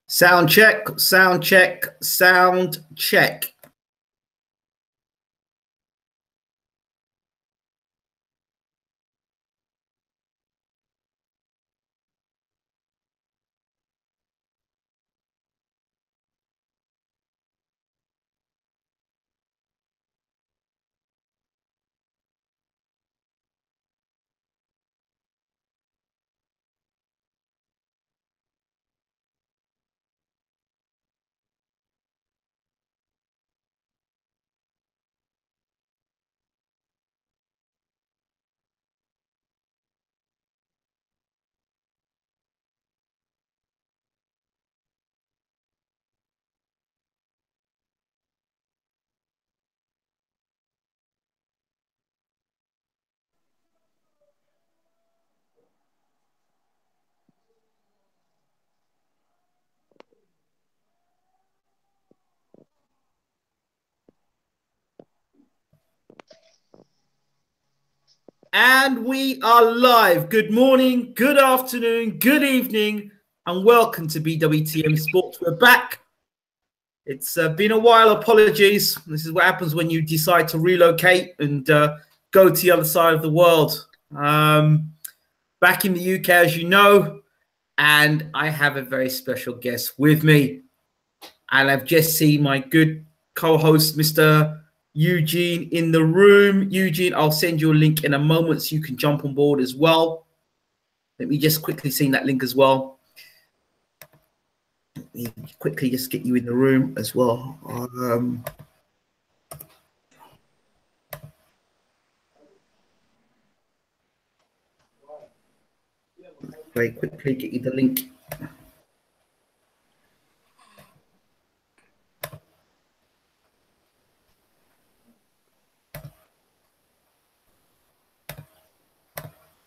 Sound check, sound check, sound check. And we are live. Good morning, good afternoon, good evening, and welcome to BWTM Sports. We're back. It's been a while. Apologies. This is what happens when you decide to relocate and go to the other side of the world. Back in the UK, as you know, and I have a very special guest with me. And I've just seen my good co-host, Mr. Eugene, in the room. Eugene, I'll send you a link in a moment so you can jump on board as well. Let me just quickly see that link as well. Let me quickly just get you in the room as well. Very quickly get you the link.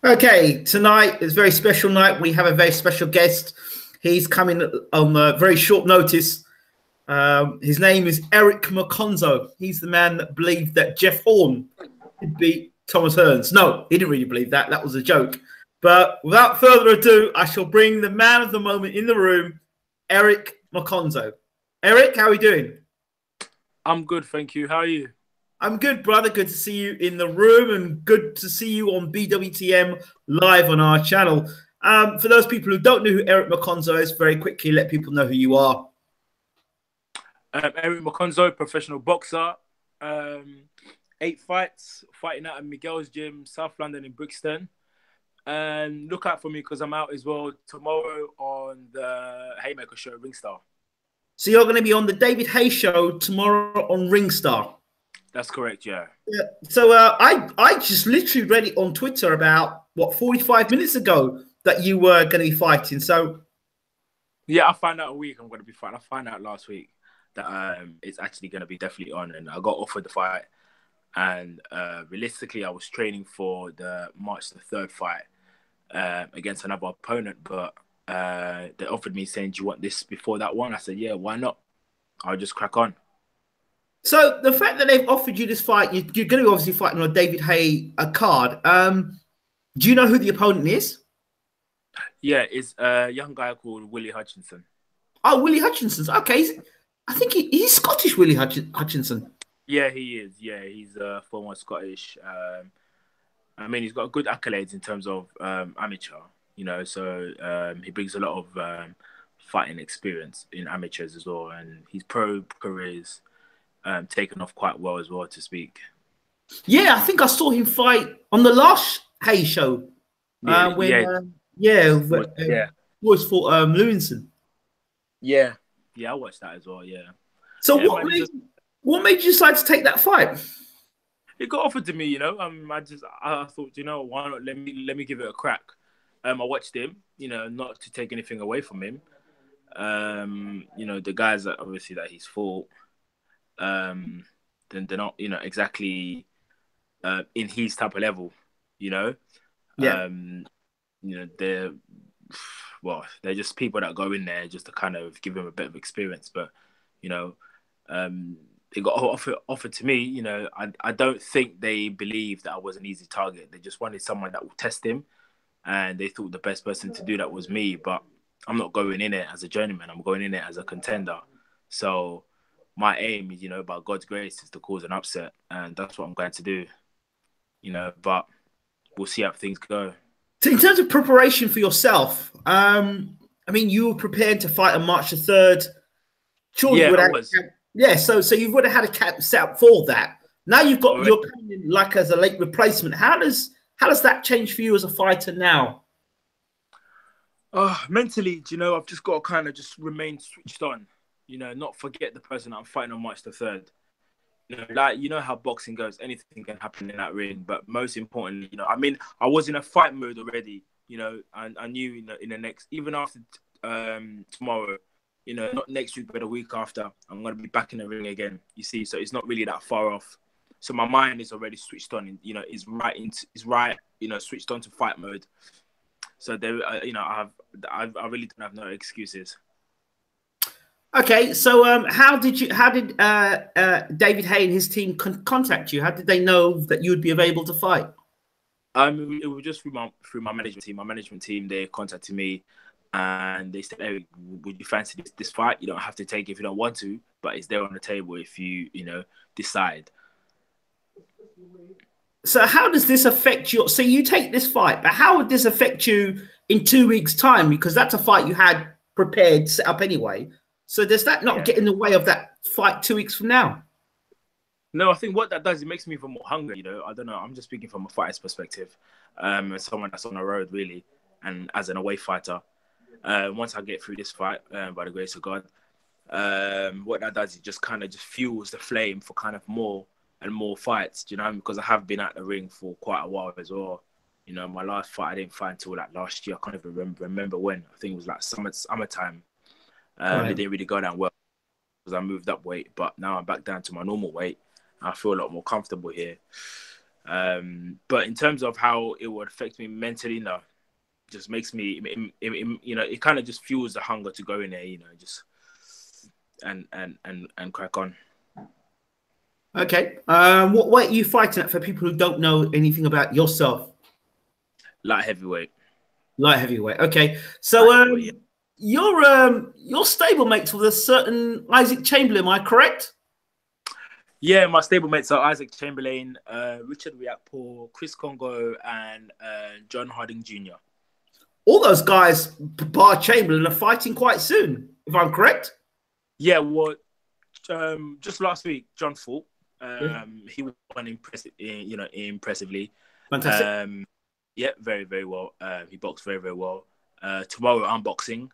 Okay, tonight is a very special night. We have a very special guest. He's coming on very short notice. His name is Eric Mokonzo. He's the man that believed that Jeff Horn could beat Thomas Hearns. No, he didn't really believe that. That was a joke. But without further ado, I shall bring the man of the moment in the room, Eric Mokonzo. Eric, how are we doing? I'm good, thank you. How are you? I'm good, brother. Good to see you in the room and good to see you on BWTM live on our channel. For those people who don't know who Eric Mokonzo is, very quickly let people know who you are. Eric Mokonzo, professional boxer. 8 fights, fighting out of Miguel's gym, South London in Brixton. And look out for me because I'm out as well tomorrow on the Haymaker show, Ringstar. So you're going to be on the David Hay show tomorrow on Ringstar? That's correct, yeah. So I just literally read it on Twitter about, 45 minutes ago that you were going to be fighting. So yeah, I found out a week I'm going to be fighting. I found out last week that it's actually going to be definitely on, and I got offered the fight. And realistically, I was training for the March the 3rd fight against another opponent, but they offered me saying, "Do you want this before that one?" I said, "Yeah, why not? I'll just crack on." So the fact that they've offered you this fight, you're going to obviously fight on a David Hay card. Do you know who the opponent is? Yeah, it's a young guy called Willie Hutchinson. Oh, Willie Hutchinson. Okay, I think he's Scottish, Willie Hutchinson. Yeah, he is. Yeah, he's a former Scottish. I mean, he's got good accolades in terms of amateur, you know, so he brings a lot of fighting experience in amateurs as well. And his pro career's taken off quite well as well, to speak. Yeah, I think I saw him fight on the last Hay show. Boys fought Lewinson. Yeah, I watched that as well. Yeah. So yeah, what made you decide to take that fight? It got offered to me, you know. I thought, you know, why not? Let me give it a crack. I watched him, you know, not to take anything away from him. You know, the guys that obviously that he's fought, then they're not, you know, exactly in his type of level, you know. Yeah. You know, they're just people that go in there just to kind of give him a bit of experience. But, you know, it got offered to me. You know, I don't think they believed that I was an easy target. They just wanted someone that would test him, and they thought the best person to do that was me. But I'm not going in it as a journeyman. I'm going in it as a contender. So my aim, by God's grace, is to cause an upset, and that's what I'm going to do. But we'll see how things go. So in terms of preparation for yourself, I mean, you were prepared to fight on March the 3rd. Surely Yeah, you would I have, was. yeah, so you would have had a camp set up for that. Now you've got Already. you're coming in like as a late replacement. How does that change for you as a fighter now? Mentally, I've just got to kind of just remain switched on. Not forget the person I'm fighting on March the 3rd. How boxing goes, anything can happen in that ring. But most importantly, I mean, I was in a fight mode already, and I knew, in the next, even after tomorrow, not next week, but a week after, I'm going to be back in the ring again, you see. So it's not really that far off. So my mind is already switched on, and, switched on to fight mode. So there, I really don't have no excuses. Okay, so how did David Hay and his team contact you? How did they know that you would be available to fight? It was just through my management team. My management team, they contacted me and they said, "Hey, would you fancy this fight? You don't have to take it if you don't want to, but it's there on the table if you decide." So how does this affect you? So you take this fight, but how would this affect you in 2 weeks' time? Because that's a fight you had prepared, set up anyway. So does that not get in the way of that fight 2 weeks from now? No, I think what that does, it makes me even more hungry. I don't know. I'm just speaking from a fighter's perspective, as someone that's on the road really, and as an away fighter. Once I get through this fight, by the grace of God, what that does, it just kind of just fuels the flame for kind of more and more fights. Because I have been at the ring for quite a while as well. My last fight I didn't fight until like last year. I can't even remember when. I think it was like summertime. It didn't really go down well because I moved up weight, but now I'm back down to my normal weight. I feel a lot more comfortable here. But in terms of how it would affect me mentally, no, it just makes me, it kind of just fuels the hunger to go in there, just and crack on. Okay. What weight are you fighting at for people who don't know anything about yourself? Light heavyweight. Light heavyweight. Okay. So your stablemates with a certain Isaac Chamberlain, am I correct? Yeah, my stablemates are Isaac Chamberlain, Richard Riakpo, Chris Congo, and John Harding Jr. All those guys, bar Chamberlain, are fighting quite soon, if I'm correct. Yeah, well, just last week, John fought. He won impressively. Fantastic. Yeah, very, very well. He boxed very, very well. Tomorrow, I'm boxing.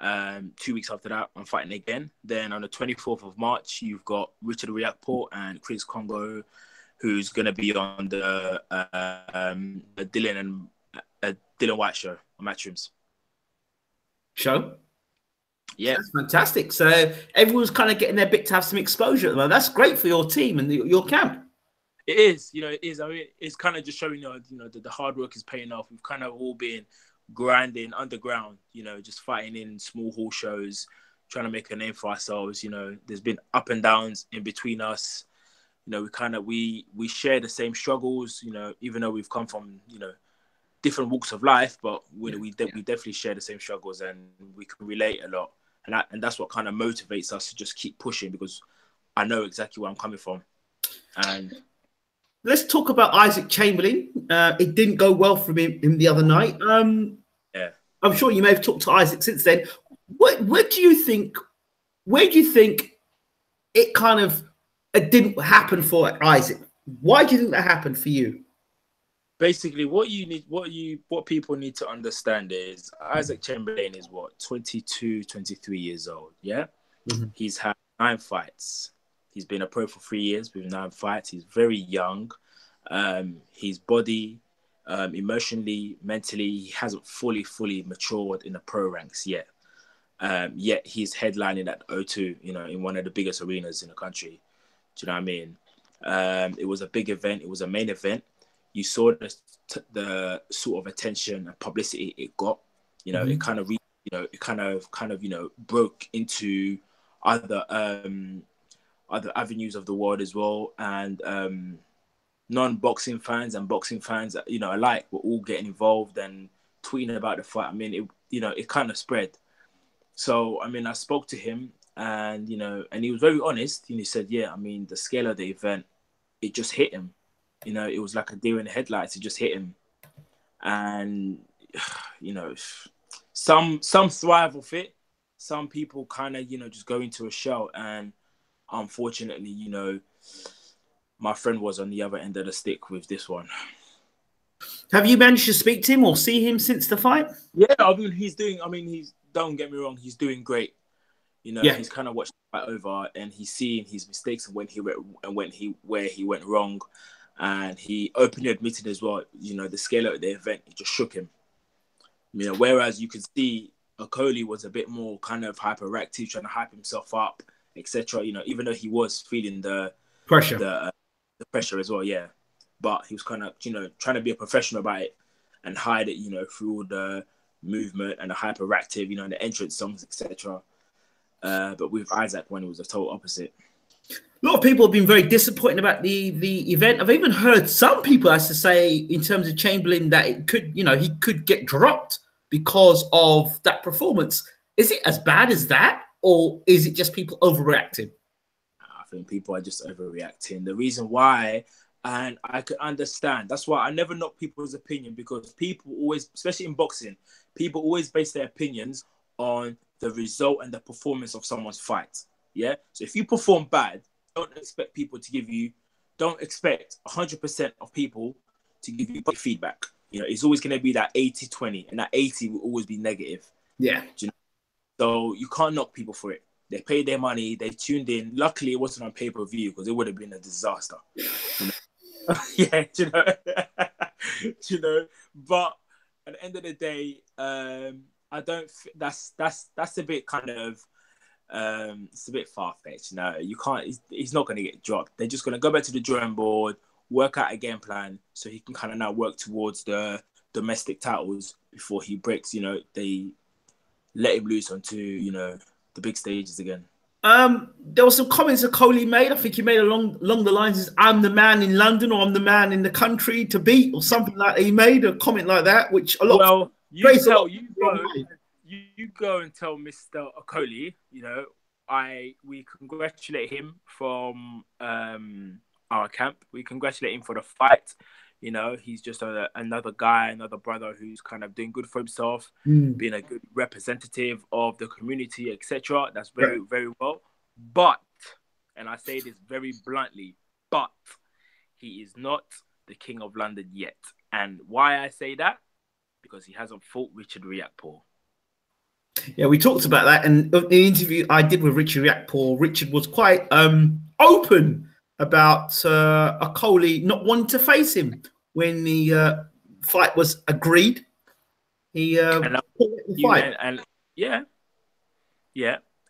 2 weeks after that, I'm fighting again. Then on the 24th of March, you've got Richard Riakpo and Chris Congo, who's going to be on the Dylan White show on Matchrooms. Show? Yeah. That's fantastic. So everyone's kind of getting their bit to have some exposure at the moment. That's great for your team and your camp. It is. It is. I mean, it's kind of just showing, that the hard work is paying off. We've kind of all been grinding underground, just fighting in small hall shows, trying to make a name for ourselves. There's been up and downs in between us. We share the same struggles, even though we've come from, different walks of life, but we definitely share the same struggles and we can relate a lot. And that's what kind of motivates us to just keep pushing, because I know exactly where I'm coming from. And let's talk about Isaac Chamberlain. It didn't go well for him the other night. Yeah, I'm sure you may have talked to Isaac since then. Where do you think it kind of didn't happen for Isaac? Why do you think that happened for you? Basically, what people need to understand is Isaac Chamberlain is 22, 23 years old. Yeah, He's had 9 fights. He's been a pro for 3 years with 9 fights. He's very young. His body, emotionally, mentally, he hasn't fully matured in the pro ranks yet. Yet he's headlining at O2, in one of the biggest arenas in the country. Do you know what I mean? It was a big event. It was a main event. You saw the sort of attention and publicity it got. It kind of, broke into other avenues of the world as well, and non-boxing fans and boxing fans, alike, were all getting involved and tweeting about the fight, I mean, it kind of spread. So, I mean, I spoke to him and, and he was very honest. And he said, yeah, I mean, the scale of the event, it just hit him. It was like a deer in the headlights. It just hit him. And, some thrive off it. Some people kind of, just go into a shell. And unfortunately, my friend was on the other end of the stick with this one. Have you managed to speak to him or see him since the fight? Yeah, don't get me wrong, he's doing great. He's kind of watched the fight over and he's seeing his mistakes and where he went wrong. And he openly admitted as well, the scale of the event, it just shook him. Whereas you could see Okoli was a bit more kind of hyperactive, trying to hype himself up, etc. Even though he was feeling the pressure, the pressure as well, yeah. But he was kind of, trying to be a professional about it and hide it, through all the movement and the hyperactive, and the entrance songs, etc. But with Isaac, when it was the total opposite. A lot of people have been very disappointed about the event. I've even heard some people, as to say, in terms of Chamberlain, that it could, he could get dropped because of that performance. Is it as bad as that, or is it just people overreacting? I think people are just overreacting. The reason why, and I can understand, that's why I never knock people's opinion, because people always, especially in boxing, people always base their opinions on the result and the performance of someone's fight. Yeah. So if you perform bad, don't expect 100% of people to give you feedback. It's always going to be that 80-20, and that 80 will always be negative. Yeah. So you can't knock people for it. They paid their money, they tuned in. Luckily, it wasn't on pay-per-view, because it would have been a disaster. Yeah, But at the end of the day, I don't. That's a bit kind of. It's a bit far-fetched. No, you can't. He's not going to get dropped. They're just going to go back to the drawing board, work out a game plan, so he can kind of now work towards the domestic titles before he breaks. They let him loose onto the big stages again. There were some comments that Coley made. I think he made along the lines is, "I'm the man in London," or "I'm the man in the country to beat," or something like that. He made a comment like that, which a lot. Well, you go and tell Mr. Okoli, we congratulate him from our camp. We congratulate him for the fight. He's just another guy, another brother who's kind of doing good for himself, being a good representative of the community, etc. That's very, very well. But, and I say this very bluntly, but he is not the King of London yet. And why I say that? Because he hasn't fought Richard Riakporhe. Yeah, we talked about that, and in the interview I did with Richard Riakporhe, Richard was quite open about Okoli not wanting to face him when the fight was agreed. He fight. Yeah.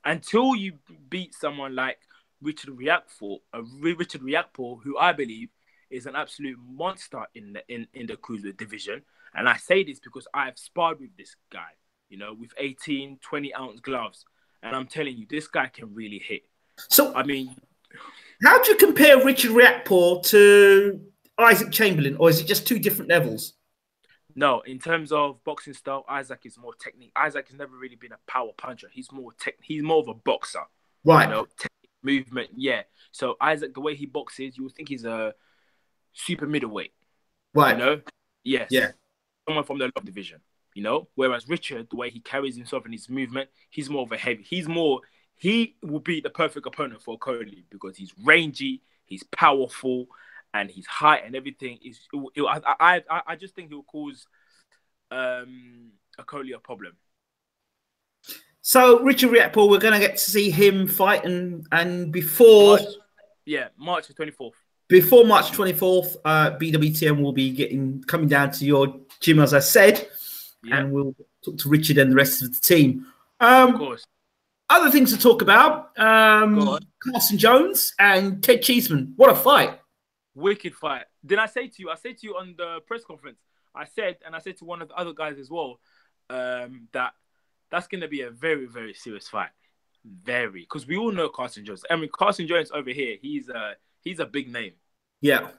Until you beat someone like Richard Riakporhe, who I believe is an absolute monster in the cruiserweight division, and I say this because I've sparred with this guy. With 18, 20-ounce gloves. And I'm telling you, this guy can really hit. So, I mean, how do you compare Richard Riakporhe to Isaac Chamberlain, or is it just two different levels? No, in terms of boxing style, Isaac is more technique. Isaac has never really been a power puncher. He's more of a boxer. Right. Technique, movement, yeah. So Isaac, the way he boxes, you would think he's a super middleweight. Right. Yes. Yeah. Someone from the low division. Whereas Richard, the way he carries himself and his movement, he's more of a heavy. He will be the perfect opponent for Okoli because he's rangy, he's powerful, and his height and everything is. I just think it will cause Okoli a problem. So Richard Riakporhe, we're going to get to see him fight, and before March the 24th. Before March 24th, BWTM will be coming down to your gym, as I said. Yeah. And we'll talk to Richard and the rest of the team. Of course. Other things to talk about. Carson Jones and Ted Cheeseman. What a fight. Wicked fight. Did I say to you on the press conference, I said to one of the other guys as well, that's going to be a very, very serious fight. Very. Because we all know Carson Jones. I mean, Carson Jones over here, he's a big name. Yeah.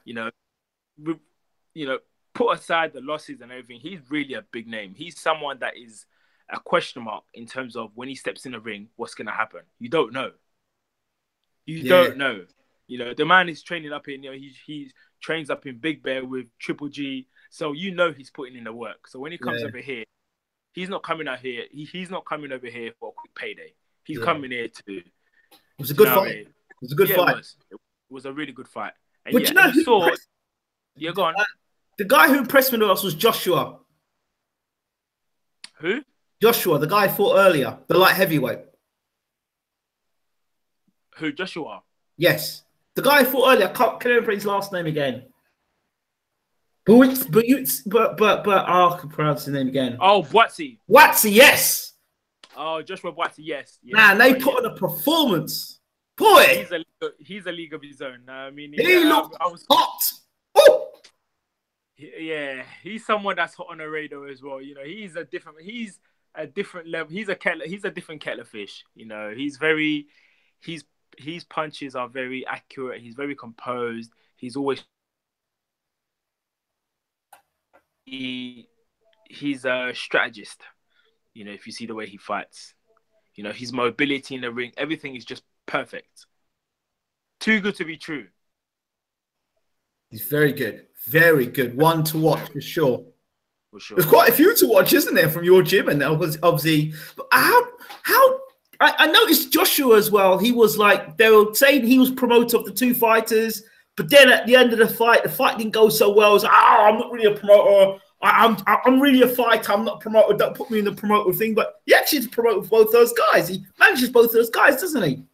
put aside the losses and everything, he's really a big name. He's someone that is a question mark in terms of when he steps in the ring, what's going to happen. You don't know. You don't know. You know, the man is training up in, you know, he trains up in Big Bear with Triple G. So you know he's putting in the work. So when he comes over here, he's not coming out here. He's not coming over here for a quick payday. He's coming here to. It was a good fight. It was a good fight. It was a really good fight. And but you know who saw, yeah, go on. The guy who impressed me the most was Joshua. Who? Joshua, the guy I fought earlier, the light heavyweight. Who? Joshua? Yes. The guy I fought earlier, I can't remember his last name again. I can pronounce his name again. Oh, Boatsy. Boatsy, yes. Oh, Joshua Boatsy, yes. Man, they put on a performance. Boy. He's a league of his own. I mean, he looked hot. Oh. Yeah, he's someone that's hot on the radar as well. You know, he's a different level. He's a different kettle of fish. You know, his punches are very accurate. He's very composed. He's always he's a strategist. You know, if you see the way he fights, you know, his mobility in the ring, everything is just perfect. Too good to be true. He's very good. Very good. One to watch for sure. For sure. There's quite a few to watch, isn't there, from your gym? And obviously, but how I noticed Joshua as well. He was like, they were saying he was promoter of the two fighters, but then at the end of the fight didn't go so well. It was like, I'm not really a promoter. I'm really a fighter. I'm not a promoter. Don't put me in the promoter thing. But he actually is promoter for both those guys. He manages both those guys, doesn't he?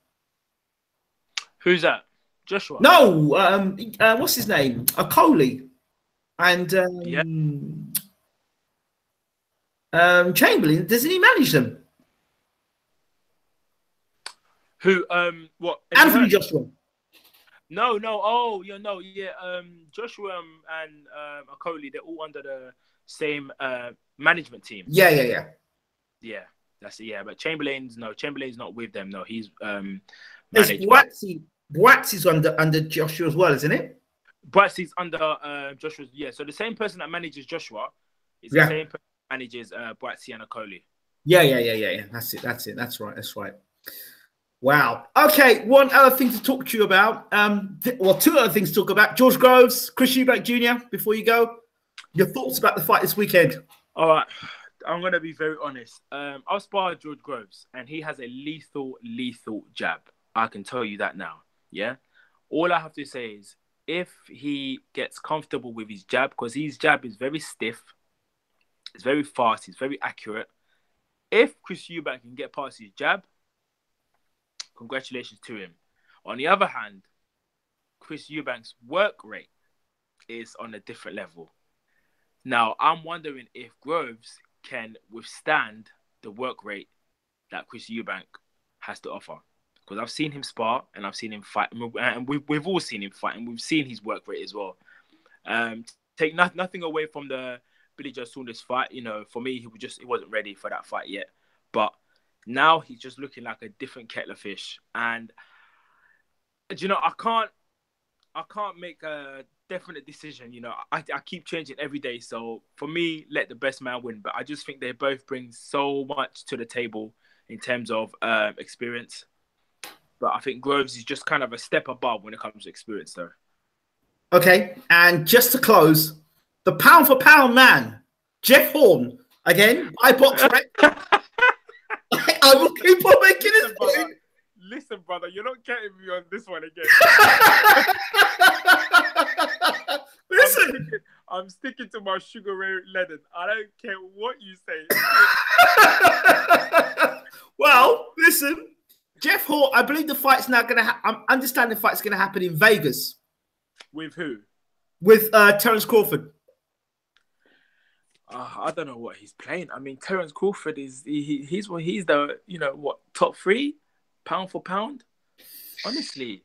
Who's that? Joshua? No. What's his name? Coley. And Chamberlain. Doesn't he manage them? Who? What? Anthony Joshua. No. Oh, yeah. Joshua and Akoli, they're all under the same management team. Yeah. Yeah, that's it. Yeah, but Chamberlain's not with them. No, he's managed. Boatsy's under Joshua as well, isn't it? Boatsy's under Joshua's. Yeah, so the same person that manages Joshua is the same person that manages Boatsy and Akoli. Yeah. That's it. That's right. Wow. Okay, one other thing to talk to you about. Two other things to talk about. George Groves, Chris Eubank Jr., before you go. Your thoughts about the fight this weekend? All right. I'm going to be very honest. I'll spar George Groves, and he has a lethal jab. I can tell you that now. Yeah? All I have to say is, if he gets comfortable with his jab, because his jab is very stiff, it's very fast, it's very accurate. If Chris Eubank can get past his jab, congratulations to him. On the other hand, Chris Eubank's work rate is on a different level. Now, I'm wondering if Groves can withstand the work rate that Chris Eubank has to offer. Because I've seen him spar and I've seen him fight. And we've all seen him fight and we've seen his work rate as well. Take nothing away from the Billy Joe Saunders fight. You know, for me, he wasn't ready for that fight yet. But now he's just looking like a different kettle of fish. And, you know, I can't make a definite decision. You know, I keep changing every day. So for me, let the best man win. But I just think they both bring so much to the table in terms of experience. But I think Groves is just kind of a step above when it comes to experience, though. Okay, and just to close, the pound for pound man, Jeff Horn, again, I box right. I will keep on making this point. Listen, brother, you're not getting me on this one again. Listen, I'm sticking to my Sugar Ray Leonard. I don't care what you say. Well, listen. Jeff Horn, I believe the fight's now going to I understand the fight's going to happen in Vegas. With who? With Terence Crawford. I don't know what he's playing. I mean, Terence Crawford he's the, you know, what, top 3 pound for pound. Honestly,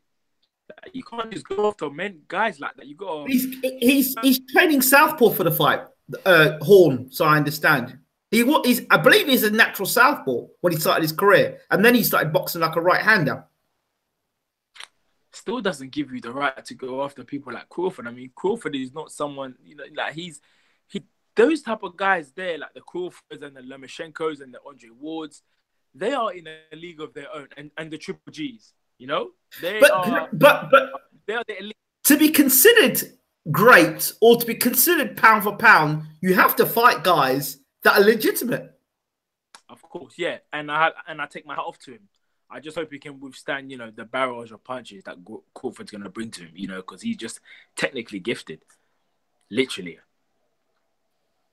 you can't just go after guys like that. You got he's training southpaw for the fight. Horn, so I understand. I believe he's a natural southpaw when he started his career, and then he started boxing like a right-hander. still doesn't give you the right to go after people like Crawford. I mean, Crawford is not someone, like he those type of guys there, like the Crawfords and the Lomachenko's and the Andre Wards, they are in a league of their own, and the Triple G's, they are the elite. To be considered great or to be considered pound for pound, you have to fight guys that are legitimate. Of course, yeah, and I take my hat off to him. I just hope he can withstand, the barrage of punches that Crawford's going to bring to him, because he's just technically gifted, literally.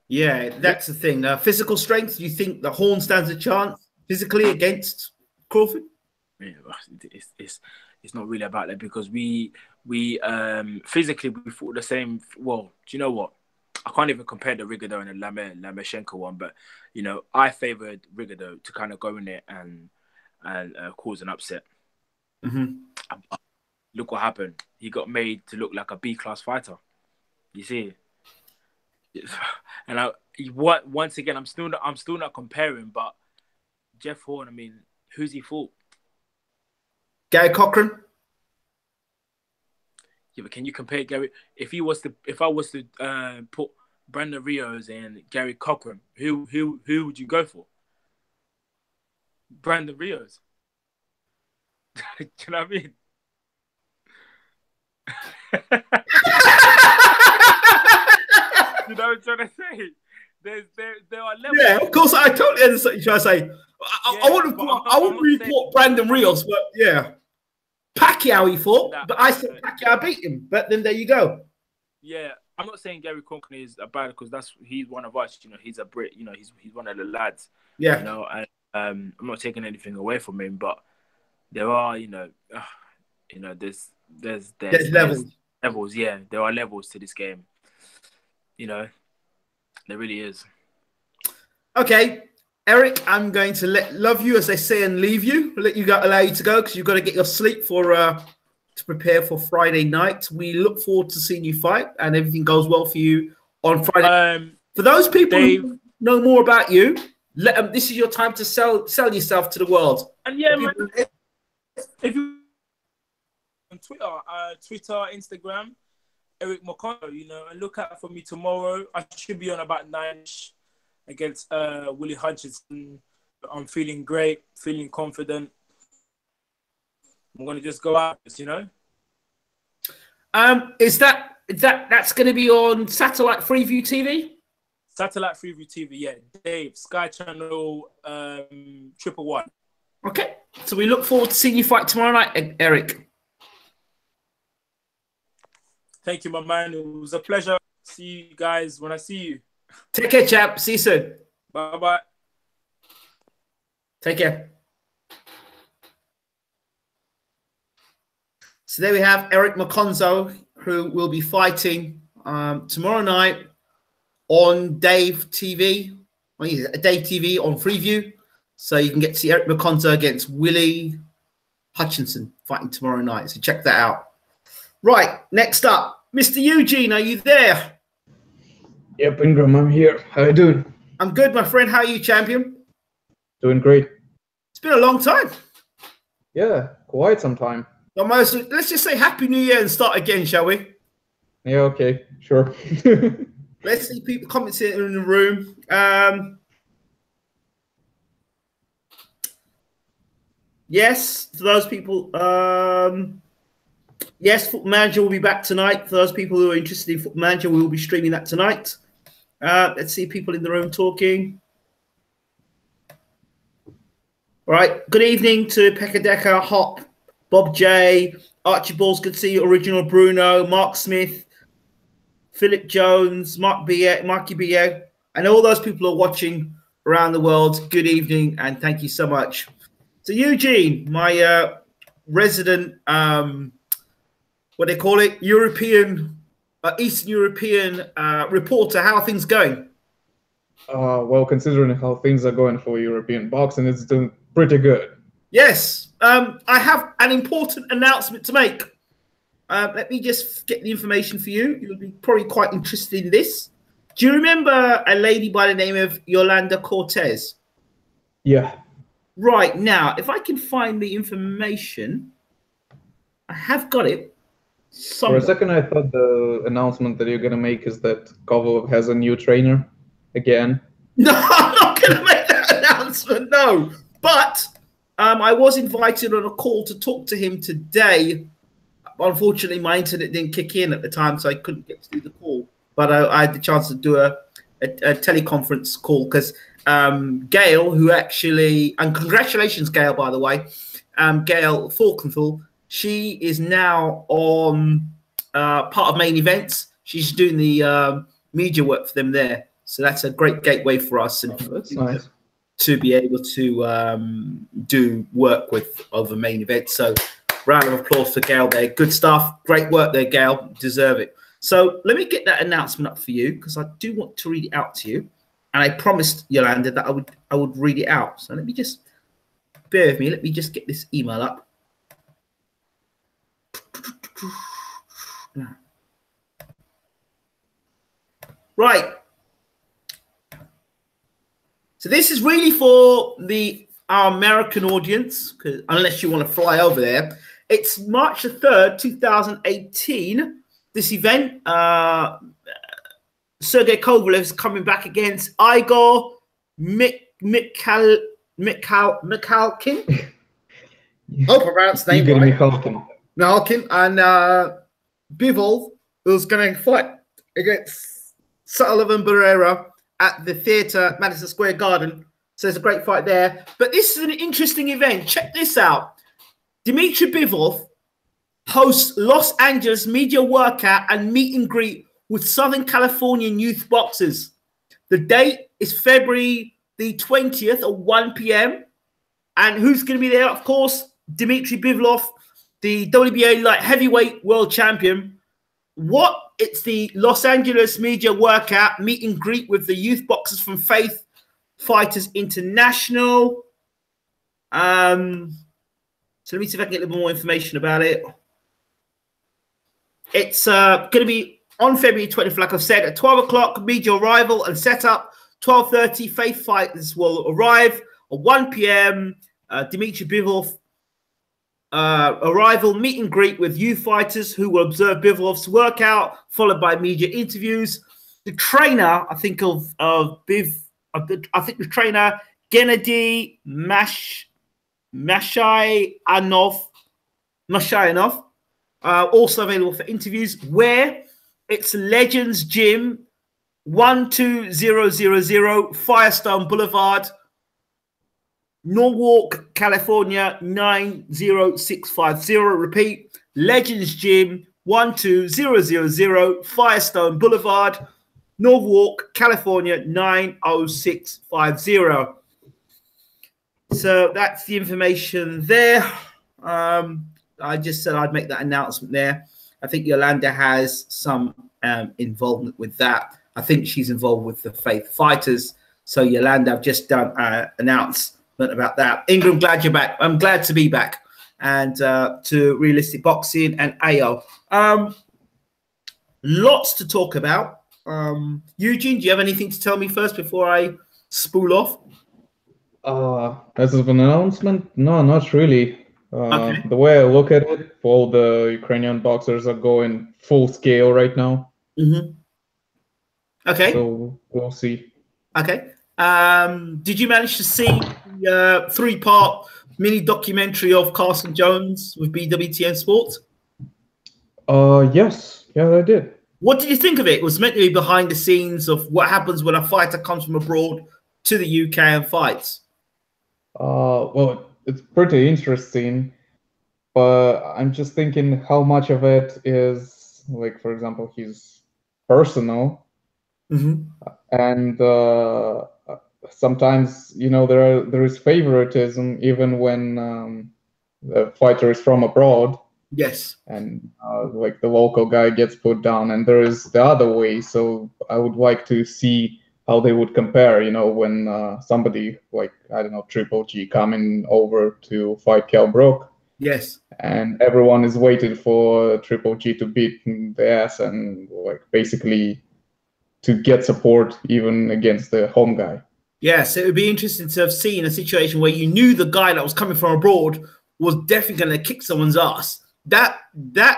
Yeah, that's the thing. Physical strength. Do you think the Horn stands a chance physically against Crawford? Yeah, it's not really about that because we physically we fought the same. Well, do you know what? I can't even compare the Rigado and the Lomachenko one, but I favoured Rigado to kind of go in there and cause an upset. Mm-hmm. Look what happened. He got made to look like a B-class fighter. You see, and once again, I'm still not comparing, but Jeff Horn. I mean, who's he fought? Gary Cochran. Yeah, but can you compare Gary? If I was to put Brandon Rios and Gary Cochran, who would you go for? Brandon Rios. Do you know what I mean? You know what I'm trying to say? There are levels. Yeah, of course. I totally understand what you're trying to say. I wouldn't really put Brandon Rios, but yeah. Pacquiao he fought, but I said Pacquiao beat him. But then there you go. Yeah, I'm not saying Gary Cochran is a bad because he's one of us. He's a Brit. He's one of the lads. Yeah. And I'm not taking anything away from him, but there are there's levels. Yeah, there are levels to this game. There really is. Okay. Eric, I'm going to love you, as they say, and leave you. Allow you to go because you've got to get your sleep to prepare for Friday night. We look forward to seeing you fight, and everything goes well for you on Friday. For those people who know more about you, this is your time to sell yourself to the world. And yeah, man, if you on Twitter, Instagram, Eric Mokonzo, and look out for me tomorrow. I should be on about 9ish. Against Willie Hutchinson. I'm feeling great, feeling confident. I'm gonna just go out, Is that's gonna be on Satellite Freeview TV? Satellite Freeview TV, yeah. Dave, Sky Channel 111. Okay. So we look forward to seeing you fight tomorrow night, Eric. Thank you, my man. It was a pleasure. See you guys when I see you. Take care, chap. See you soon. Bye-bye. Take care. So there we have Eric Mokonzo, who will be fighting tomorrow night on Dave TV. Dave TV on Freeview. So you can get to see Eric Mokonzo against Willie Hutchinson fighting tomorrow night. So check that out. Right, next up, Mr. Eugene, are you there? Yep, Ingram, I'm here. How you doing? I'm good, my friend. How are you, champion? Doing great. It's been a long time. Yeah, quite some time. Almost. Let's just say Happy New Year and start again, shall we? Yeah, okay, sure. Let's see people commenting in the room. Yes, for those people. Yes, Football Manager will be back tonight. For those people who are interested in Football Manager, we will be streaming that tonight. Let's see people in the room talking. All right. Good evening to Pekka Decker, Hop, Bob J, Archie Balls, good to see you, Original Bruno, Mark Smith, Philip Jones, Marky Biet, and all those people who are watching around the world. Good evening, and thank you so much. So Eugene, my resident, what they call it, Eastern European reporter. How are things going? Well, considering how things are going for European boxing, it's doing pretty good. Yes. I have an important announcement to make. Let me just get the information for you. You'll be probably quite interested in this. Do you remember a lady by the name of Yolanda Cortez? Yeah. Right. Now, if I can find the information. I have got it. For a second, I thought the announcement that you're gonna make is that Kovalev has a new trainer again. No, I'm not gonna make that announcement. No, but I was invited on a call to talk to him today. Unfortunately, my internet didn't kick in at the time, so I couldn't get to do the call. But I had the chance to do a teleconference call because Gail, who actually, and congratulations, Gail, by the way, Gail Falkenthal, she is now on part of Main Events. She's doing the media work for them there. So that's a great gateway for us and that's nice. to be able to do work with other Main Events. So round of applause for Gail there. Good stuff. Great work there, Gail. Deserve it. So let me get that announcement up for you because I do want to read it out to you. And I promised Yolanda that I would read it out. So let me just bear with me. Let me just get this email up. Right. So this is really for our American audience, because unless you want to fly over there. It's March the 3rd, 2018. This event, Sergey Kovalev is coming back against Igor Mikhalkin. Hope I pronounced the name right. Mikhalkin. And Bivol, who's going to fight against Sullivan Barrera at the theatre, Madison Square Garden. So it's a great fight there. But this is an interesting event. Check this out. Dmitry Bivol hosts Los Angeles media workout and meet and greet with Southern Californian youth boxers. The date is February the 20th at 1 p.m. And who's going to be there? Of course, Dmitry Bivol, the WBA light heavyweight world champion. It's the Los Angeles media workout, meet and greet with the youth boxers from Faith Fighters International. So let me see if I can get a little more information about it. It's going to be on February 20th, like I've said, at 12 o'clock, media arrival and setup. 12:30, Faith Fighters will arrive. At 1 p.m., Dmitry Bivol arrival, meet and greet with youth fighters who will observe Bivol's workout, followed by media interviews. The trainer, I think of Biv, I think the trainer, Gennady Mashayanov, also available for interviews, where it's Legends Gym, 12000 Firestone Boulevard, Norwalk, California, 90650. Repeat, Legends Gym, 12000 Firestone Boulevard, Norwalk, California, 90650. So that's the information there. I just said I'd make that announcement there. I think Yolanda has some involvement with that. I think she's involved with the Faith Fighters. So Yolanda, I've just done an announcement about that. Ingram, glad you're back. I'm glad to be back. And to Realistic Boxing and AO. Lots to talk about. Eugene, do you have anything to tell me first before I spool off? As of an announcement, no, not really. Okay. The way I look at it, all the Ukrainian boxers are going full scale right now. Mm-hmm. Okay. So we'll see. Okay. Did you manage to see the 3-part mini documentary of Carson Jones with BWTM Sports? Yes. Yeah, I did. What did you think of it? It was meant to be behind the scenes of what happens when a fighter comes from abroad to the UK and fights. Well, it's pretty interesting, but I'm just thinking how much of it is, like, for example, his personal, and sometimes, you know, there is favoritism even when the fighter is from abroad. Yes. And like the local guy gets put down, and there is the other way. So I would like to see how they would compare, you know, when somebody like, I don't know, Triple G coming over to fight Kell Brook. Yes. And everyone is waiting for Triple G to beat the ass and like basically to get support even against the home guy. Yes, it would be interesting to have seen a situation where you knew the guy that was coming from abroad was definitely going to kick someone's ass. that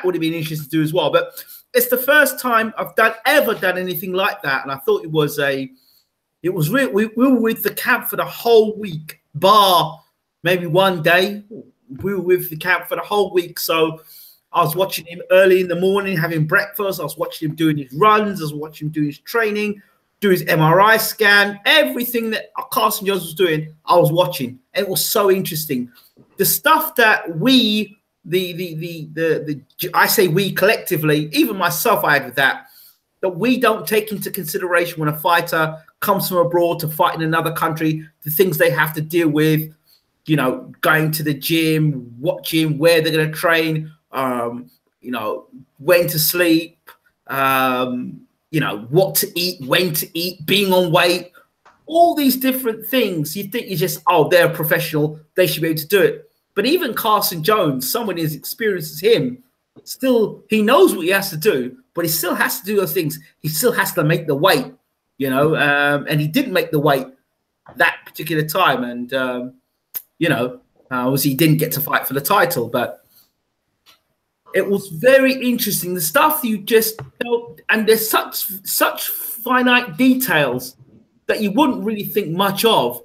would have been interesting to do as well. But it's the first time I've ever done anything like that, and I thought it was real. We were with the camp for the whole week, bar maybe one day. We were with the camp for the whole week, so I was watching him early in the morning, having breakfast. I was watching him doing his runs. I was watching him do his training, do his MRI scan. Everything that Carson Jones was doing, I was watching. And it was so interesting. The stuff that I say we collectively, even myself, I had with that we don't take into consideration when a fighter comes from abroad to fight in another country, the things they have to deal with, you know, going to the gym, watching where they're going to train, you know, when to sleep, you know, what to eat, when to eat, being on weight, all these different things. You think you just, oh, they're a professional, they should be able to do it. But even Carson Jones, someone as experienced as him, still, he knows what he has to do, but he still has to do those things. He still has to make the weight, you know, and he didn't make the weight that particular time. And, you know, obviously he didn't get to fight for the title, but it was very interesting. The stuff you just felt, and there's such finite details that you wouldn't really think much of,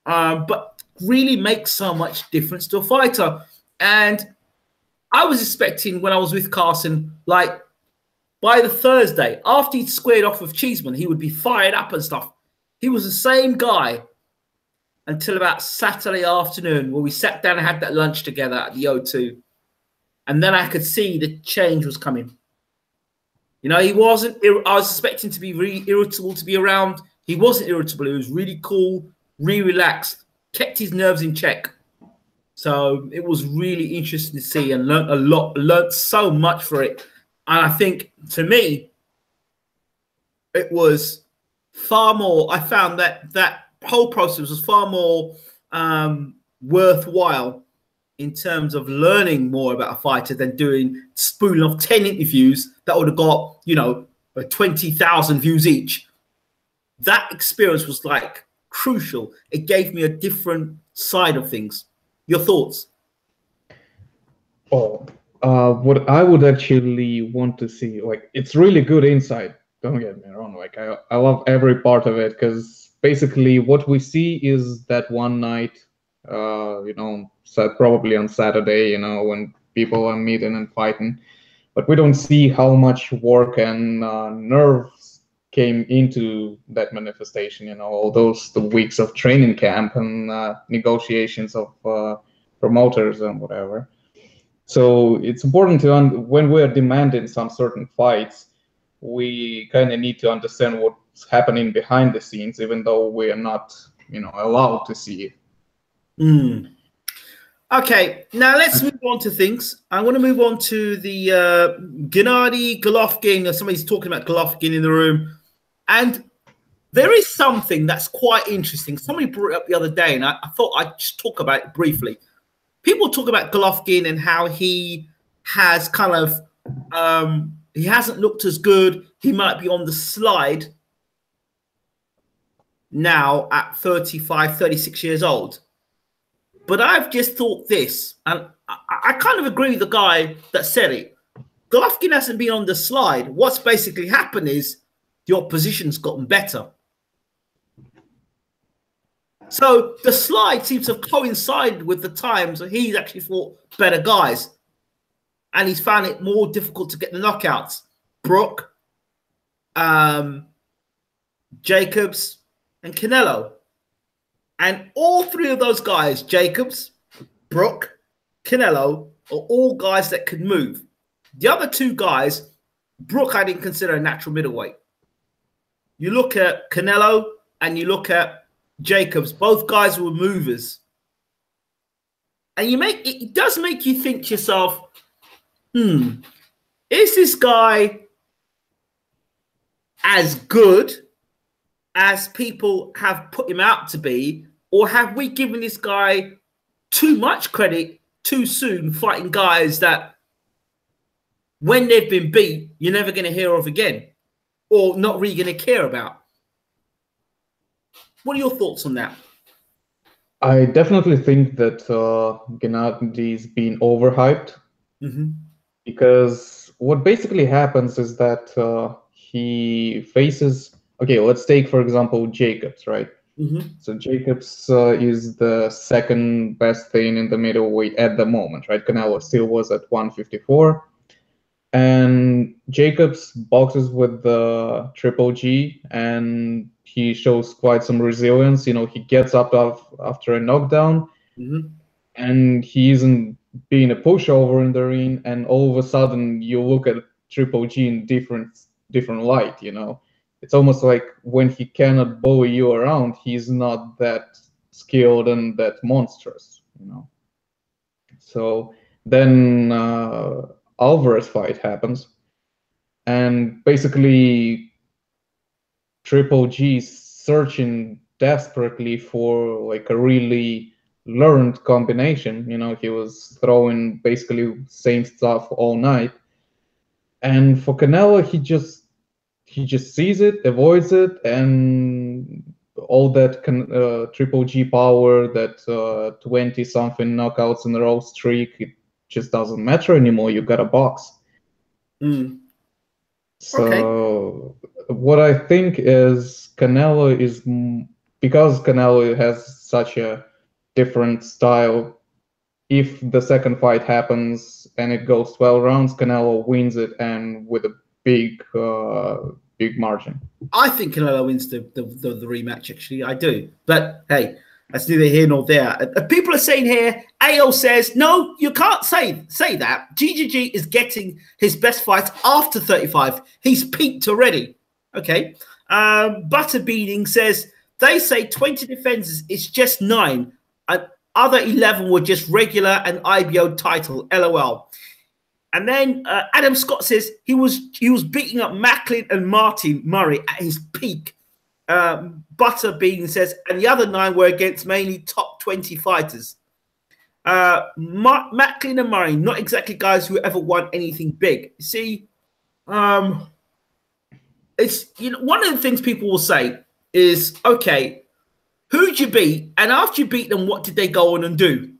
but really makes so much difference to a fighter. And I was expecting, when I was with Carson, like by the Thursday, after he'd squared off with Cheeseman, he would be fired up and stuff. He was the same guy until about Saturday afternoon, where we sat down and had that lunch together at the O2. And then I could see the change was coming. You know, he wasn't, I was expecting to be really irritable to be around. He wasn't irritable. He was really cool, really relaxed, kept his nerves in check. So it was really interesting to see, and learned a lot, learned so much for it. And I think, to me, it was far more, I found that whole process was far more worthwhile in terms of learning more about a fighter than doing spooling off 10 interviews that would have got, you know, 20,000 views each. That experience was like crucial. It gave me a different side of things. Your thoughts? Oh, what I would actually want to see, like, it's really good insight. Don't get me wrong. Like, I love every part of it, because basically what we see is that one night, you know, probably on Saturday, you know, when people are meeting and fighting, but we don't see how much work and nerves came into that manifestation, you know, all the weeks of training camp and negotiations of promoters and whatever. So it's important to, when we're demanding some certain fights, we kind of need to understand what's happening behind the scenes, even though we are not, you know, allowed to see it. Mm. Okay, now let's move on to things. I want to move on to the Gennady Golovkin. Somebody's talking about Golovkin in the room. And there is something that's quite interesting. Somebody brought it up the other day, and I thought I'd just talk about it briefly. People talk about Golovkin and how he has kind of, he hasn't looked as good. He might be on the slide now at 35, 36 years old. But I've just thought this, and I kind of agree with the guy that said it. Golovkin hasn't been on the slide. What's basically happened is the opposition's gotten better. So the slide seems to have coincided with the times that he's actually fought better guys. And he's found it more difficult to get the knockouts. Brook, Jacobs, and Canelo. And all three of those guys, Jacobs, Brook, Canelo, are all guys that could move. The other two guys, Brook I didn't consider a natural middleweight. You look at Canelo and you look at Jacobs, both guys were movers. And it does make you think to yourself, is this guy as good as people have put him out to be, or have we given this guy too much credit too soon, fighting guys that when they've been beat, you're never going to hear of again, or not really going to care about? What are your thoughts on that? I definitely think that Gennady's been overhyped. Because what basically happens is that he faces. Okay, let's take for example Jacobs, right? So Jacobs is the second best thing in the middleweight at the moment, right? Canelo still was at 154. And Jacobs boxes with the Triple G, and he shows quite some resilience. You know, he gets up after a knockdown, and he isn't being a pushover in the ring. And all of a sudden, you look at Triple G in different light. You know, it's almost like when he cannot bully you around, he's not that skilled and that monstrous. You know, so then. Alvarez fight happens, and basically Triple G searching desperately for like a really learned combination. You know, he was throwing basically same stuff all night, and for Canelo, he just sees it, avoids it, and all that Triple G power, that 20 something knockouts in a row streak, it just doesn't matter anymore. You got a box. So what I think is Canelo is, because Canelo has such a different style, if the second fight happens and it goes 12 rounds, Canelo wins it, and with a big margin. I think Canelo wins the rematch, actually. I do. But hey, that's neither here nor there. People are saying here, AO says, no, you can't say that. GGG is getting his best fight after 35. He's peaked already. Okay. Butterbeaning says, they say 20 defenses, it's just 9. And other 11 were just regular and IBO title, LOL. And then Adam Scott says he was beating up Macklin and Martin Murray at his peak. Butterbean says, and the other 9 were against mainly top 20 fighters. Macklin and Murray, not exactly guys who ever won anything big. See, it's, you know, one of the things people will say is, okay, who'd you beat? And after you beat them, what did they go on and do?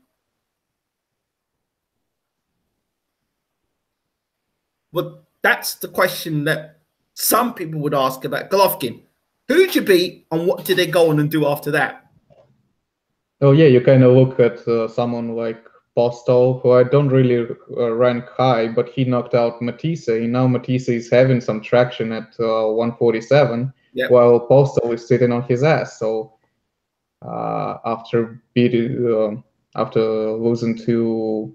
Well, that's the question that some people would ask about Golovkin. Who'd you beat, and what did they go on and do after that? Oh yeah, you kind of look at someone like Postol, who I don't really rank high, but he knocked out Matisse. Now Matisse is having some traction at 147, while Postol is sitting on his ass. So after losing to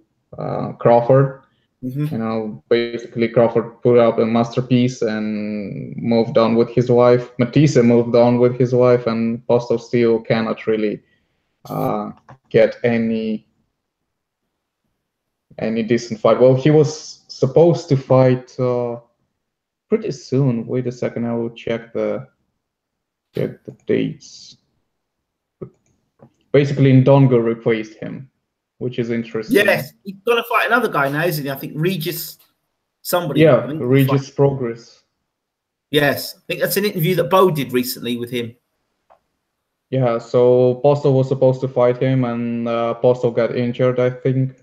Crawford, you know, basically Crawford put out a masterpiece and moved on with his wife. Matisse moved on with his wife, and Postol still cannot really get any decent fight. Well, he was supposed to fight pretty soon. Wait a second, I will check the dates. Basically, Ndongo replaced him, which is interesting. Yes, he's gonna fight another guy now, isn't he? I think Regis somebody. Yeah, Regis Progress. Yes, I think that's an interview that Bo did recently with him. Yeah, so Postol was supposed to fight him, and Postol got injured, I think.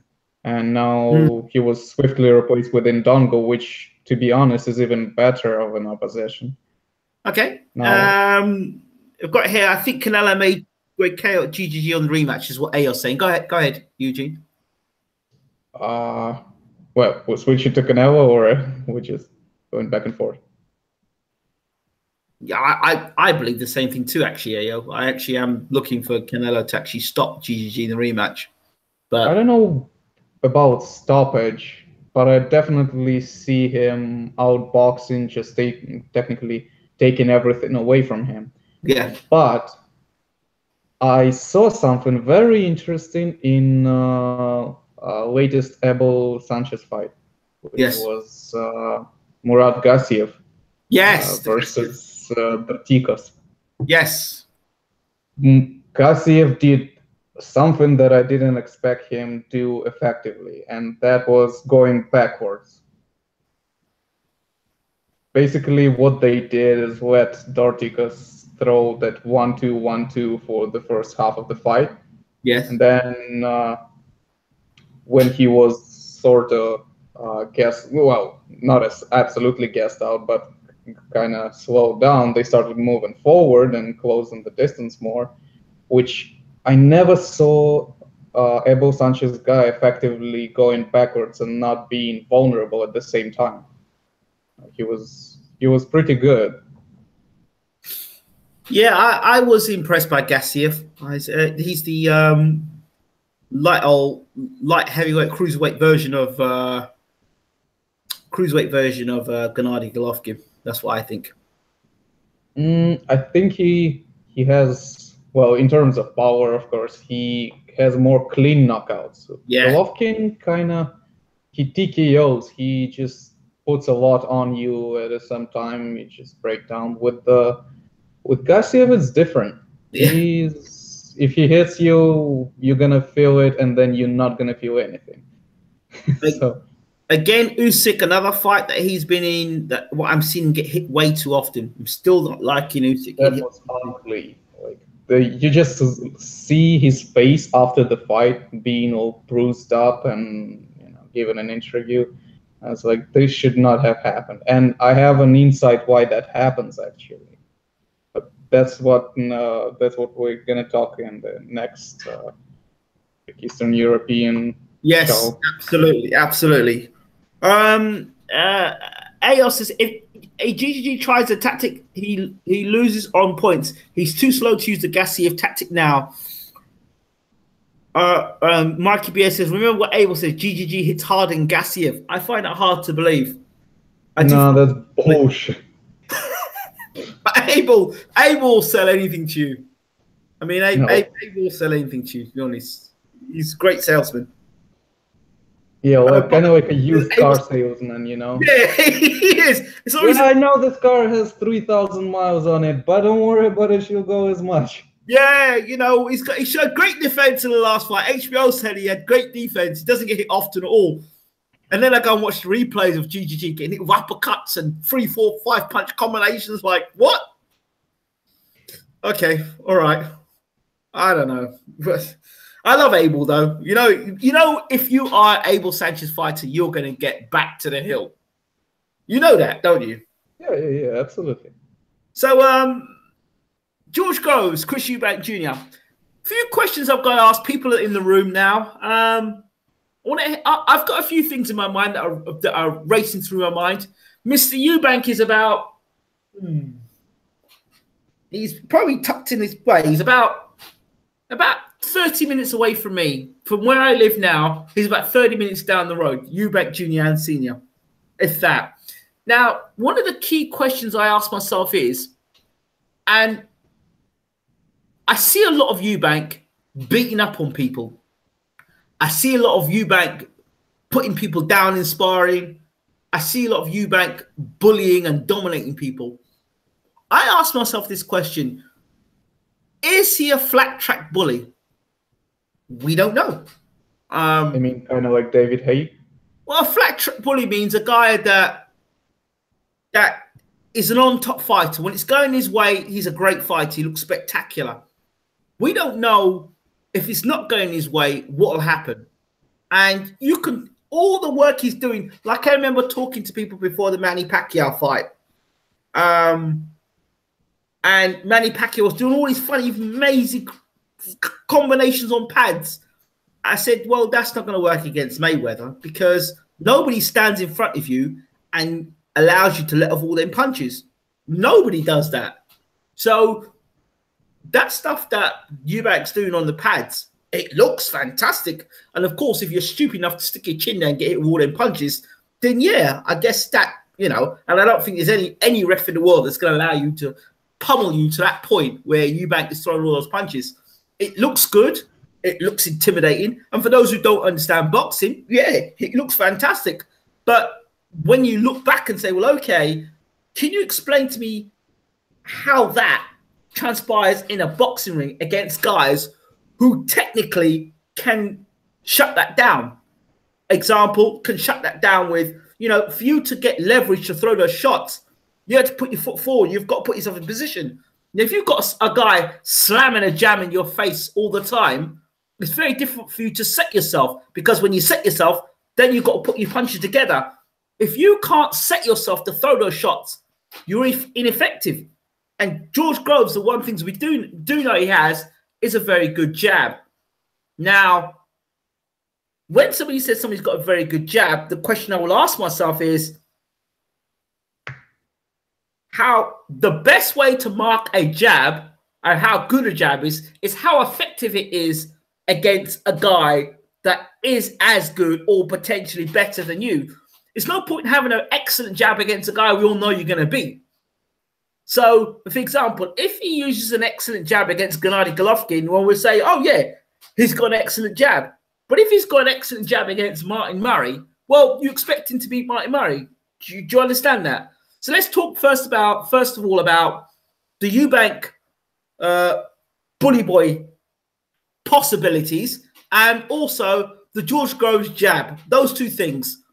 And now he was swiftly replaced with Ndongo, which, to be honest, is even better of an opposition. Okay. I've got here, I think Canelo made great KO at GGG on the rematch, is what Ayo's saying. Go ahead, Eugene. Well, we'll switch it to Canelo, or we're just going back and forth? Yeah, I believe the same thing too, actually, Ayo. I actually am looking for Canelo to actually stop GGG in the rematch. But I don't know about stoppage, but I definitely see him outboxing, just technically taking everything away from him. Yeah. But I saw something very interesting in latest Abel Sanchez fight, which was Murat Gassiev. Yes. Versus Bertikos. Yes. Gassiev did something that I didn't expect him to do effectively, and that was going backwards. Basically, what they did is let Dorticus throw that 1-2, 1-2 for the first half of the fight. Yes. And then when he was sort of not as absolutely gassed out, but kind of slowed down. They started moving forward and closing the distance more, which I never saw Abel Sanchez guy effectively going backwards and not being vulnerable at the same time. He was pretty good. Yeah, I was impressed by Gassiev. He's the light heavyweight cruiserweight version of Gennady Golovkin. That's what I think. I think he has, well, in terms of power, of course, he has more clean knockouts. Yeah. Golovkin he TKOs. He just puts a lot on you at some time. You just break down. With Gassiev, it's different. Yeah. If he hits you, you're gonna feel it, and then you're not gonna feel anything. So. Again, Usyk, another fight that he's been in that what I'm seeing get hit way too often. I'm still not liking Usyk. That was ugly. You just see his face after the fight being all bruised up and given an interview. I was like, this should not have happened. And I have an insight why that happens actually. But that's what we're gonna talk in the next Eastern European. Yes, show. absolutely. Ayo says if a GGG tries a tactic, he loses on points. He's too slow to use the Gassiev tactic now. Mikey BS says, remember what Abel says, GGG hits hard in Gassiev. I find that hard to believe. No, that's bullshit. But Abel will sell anything to you. I mean, Abel will sell anything to you, to be honest. He's a great salesman. Yeah, kind of like a used car salesman, Yeah, he is. It's always I know this car has 3,000 miles on it, but don't worry about it, she'll go as much. Yeah, he showed great defense in the last fight. HBO said he had great defense. He doesn't get hit often at all. And then I go and watch the replays of GGG getting hit with uppercuts and 3, 4, 5 punch combinations. Like, what? Okay, all right. I don't know. But I love Abel, though. If you are Abel Sanchez fighter, you're going to get back to the hill. You know that, don't you? Yeah, absolutely. So, George Groves, Chris Eubank Jr. A few questions I've got to ask people in the room now. I've got a few things in my mind that are racing through my mind. Mr. Eubank is about... He's probably tucked in his way. He's about 30 minutes away from me. From where I live now, he's about 30 minutes down the road. Eubank Jr. and Senior. If that. Now, one of the key questions I ask myself is, and I see a lot of Eubank beating up on people. I see a lot of Eubank putting people down in sparring. I see a lot of Eubank bullying and dominating people. I ask myself this question. Is he a flat track bully? We don't know. I mean, kind of like David Haye? Well, a flat track bully means a guy that is an on-top fighter. When it's going his way, he's a great fighter. He looks spectacular. We don't know if it's not going his way, what will happen. And all the work he's doing, like I remember talking to people before the Manny Pacquiao fight. And Manny Pacquiao was doing all these funny, amazing combinations on pads. I said, well, that's not going to work against Mayweather because nobody stands in front of you and allows you to let off all them punches. Nobody does that. So that stuff that Eubank's doing on the pads, it looks fantastic. And of course, if you're stupid enough to stick your chin there and get hit with all them punches, then yeah, I guess that, and I don't think there's any ref in the world that's going to allow you to pummel you to that point where Eubank is throwing all those punches. It looks good. It looks intimidating. And for those who don't understand boxing, yeah, it looks fantastic. But when you look back and say, well, okay, can you explain to me how that transpires in a boxing ring against guys who technically can shut that down? Example, can shut that down with, for you to get leverage to throw those shots, you have to put your foot forward. You've got to put yourself in position. Now, if you've got a guy slamming a jam in your face all the time, it's very difficult for you to set yourself, because when you set yourself, then you've got to put your punches together. If you can't set yourself to throw those shots, you're ineffective. And George Groves, the one thing we do know he has is a very good jab. Now, when somebody says somebody's got a very good jab, the question I will ask myself is, how the best way to mark a jab and how good a jab is how effective it is against a guy that is as good or potentially better than you. It's no point in having an excellent jab against a guy we all know you're going to beat. So, for example, if he uses an excellent jab against Gennady Golovkin, well, we'll say, oh, yeah, he's got an excellent jab. But if he's got an excellent jab against Martin Murray, well, you expect him to beat Martin Murray. Do you understand that? So let's talk first of all, about the Eubank bully boy possibilities and also the George Groves jab. Those two things.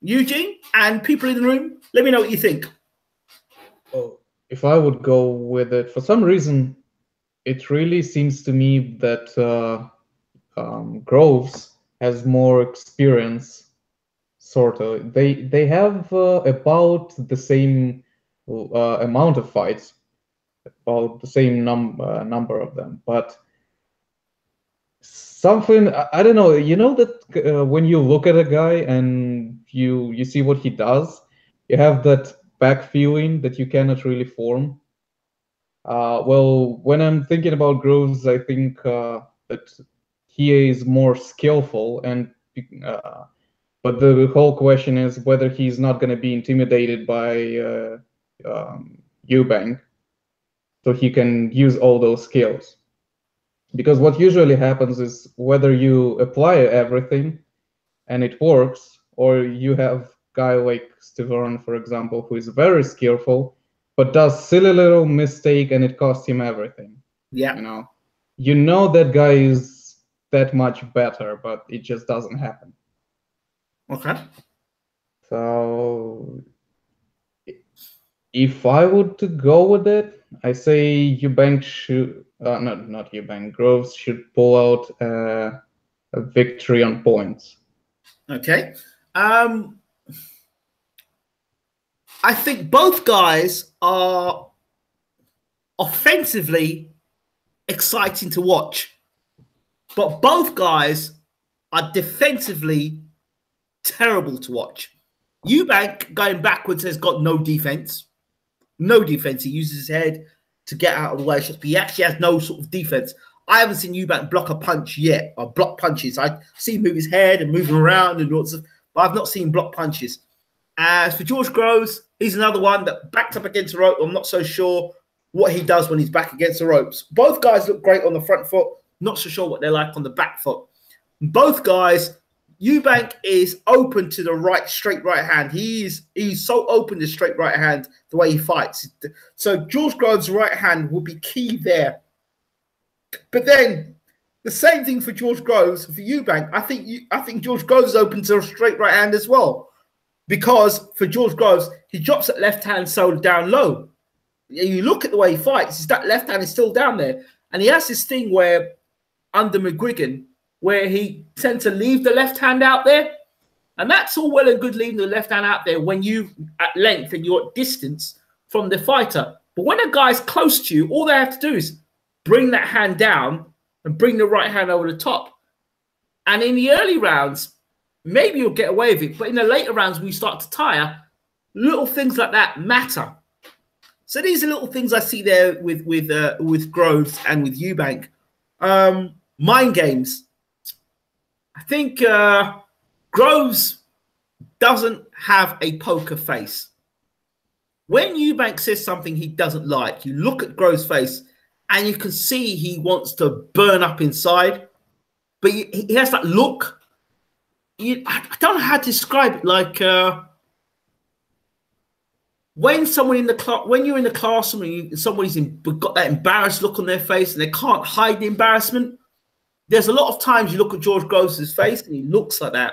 Eugene and people in the room, let me know what you think. Well, if I would go with it, for some reason, it really seems to me that Groves has more experience. Sort of. They have about the same amount of fights, about the same number of them. But something, I don't know. You know that when you look at a guy and you see what he does, you have that back feeling that you cannot really form. Well, when I'm thinking about Groves, I think that he is more skillful and. But the whole question is whether he's not going to be intimidated by Eubank, so he can use all those skills. Because what usually happens is whether you apply everything and it works, or you have a guy like Stiverne, for example, who is very skillful, but does silly little mistake and it costs him everything. Yeah. You know that guy is that much better, but it just doesn't happen. Okay. So if I were to go with it, I say Eubank should, not Eubank, Groves should pull out a victory on points. Okay. I think both guys are offensively exciting to watch, but both guys are defensively terrible to watch. Eubank going backwards has got no defense. No defense. He uses his head to get out of the way. But he actually has no sort of defense. I haven't seen Eubank block a punch yet, or block punches. I see him move his head and moving around and lots of, but I've not seen block punches. As for George Groves, he's another one that backed up against the rope. I'm not so sure what he does when he's back against the ropes. Both guys look great on the front foot. Not so sure what they're like on the back foot. Both guys. Eubank is open to the right, straight right hand. He's so open to straight right hand the way he fights. So George Groves' right hand will be key there. But then the same thing for George Groves, for Eubank. I think George Groves is open to a straight right hand as well, because for George Groves, he drops that left hand so down low. You look at the way he fights; that left hand is still down there, and he has this thing where under McGuigan, where he tends to leave the left hand out there. And that's all well and good leaving the left hand out there when you at length and you're at distance from the fighter. But when a guy's close to you, all they have to do is bring that hand down and bring the right hand over the top. And in the early rounds, maybe you'll get away with it. But in the later rounds, when you start to tire, little things like that matter. So these are little things I see there with Groves and with Eubank. Mind games. I think Groves doesn't have a poker face. When Eubank says something he doesn't like, you look at Groves' face and you can see he wants to burn up inside. But he has that look. I don't know how to describe it. Like when you're in the classroom and somebody's got that embarrassed look on their face and they can't hide the embarrassment. There's a lot of times you look at George Groves' face and he looks like that.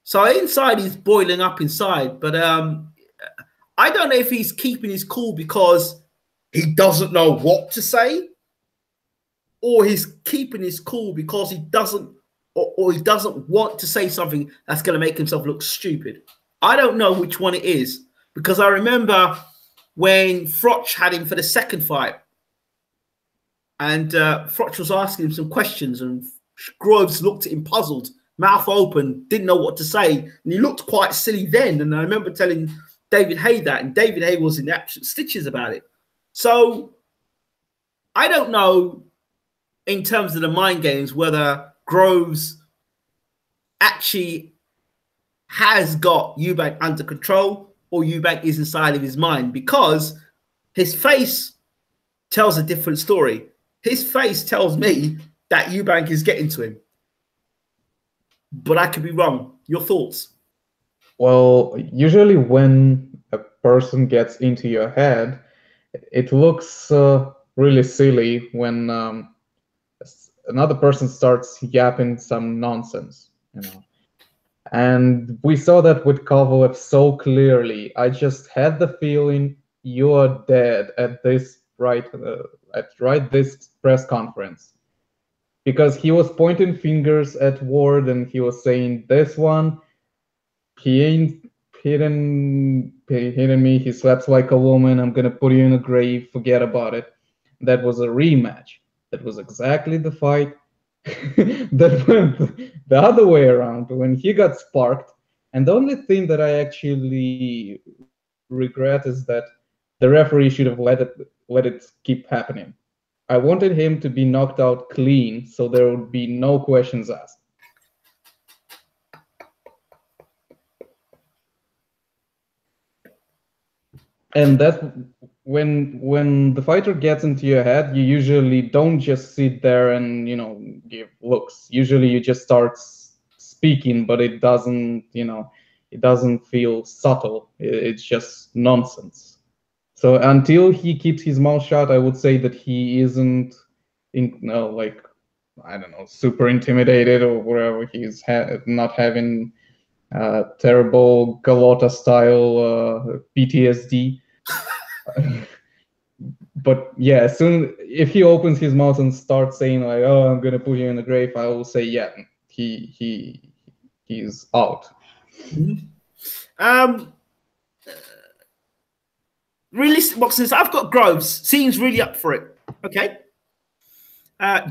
So inside he's boiling up inside. But I don't know if he's keeping his cool because he doesn't know what to say, or he's keeping his cool because he doesn't or he doesn't want to say something that's going to make himself look stupid. I don't know which one it is, because I remember when Froch had him for the second fight, and Froch was asking him some questions, and Groves looked at him puzzled, mouth open, didn't know what to say, and he looked quite silly then. And I remember telling David Hay that, and David Hay was in the absolute stitches about it. So I don't know, in terms of the mind games, whether Groves actually has got Eubank under control or Eubank is inside of his mind, because his face tells a different story. His face tells me that Eubank is getting to him, but I could be wrong. Your thoughts? Well, usually when a person gets into your head, it looks really silly when another person starts yapping some nonsense, you know. And we saw that with Kovalev so clearly. I just had the feeling you're dead at this this press conference, because he was pointing fingers at Ward and he was saying, "This one, he ain't hitting me. He slaps like a woman. I'm gonna put you in a grave. Forget about it." That was a rematch. That was exactly the fight that went the other way around when he got sparked. And the only thing that I actually regret is that the referee should have let it keep happening. I wanted him to be knocked out clean, so there would be no questions asked. And that when the fighter gets into your head, you usually don't just sit there and, you know, give looks. Usually you just start speaking, but it doesn't, you know, it doesn't feel subtle. It's just nonsense. So until he keeps his mouth shut, I would say that he isn't, like, I don't know, super intimidated or whatever. He's not having terrible Galota style PTSD. But yeah, soon if he opens his mouth and starts saying like, "Oh, I'm gonna put you in the grave," I will say, yeah, he's out. Realistic boxing. I've got Groves. Seems really up for it. Okay.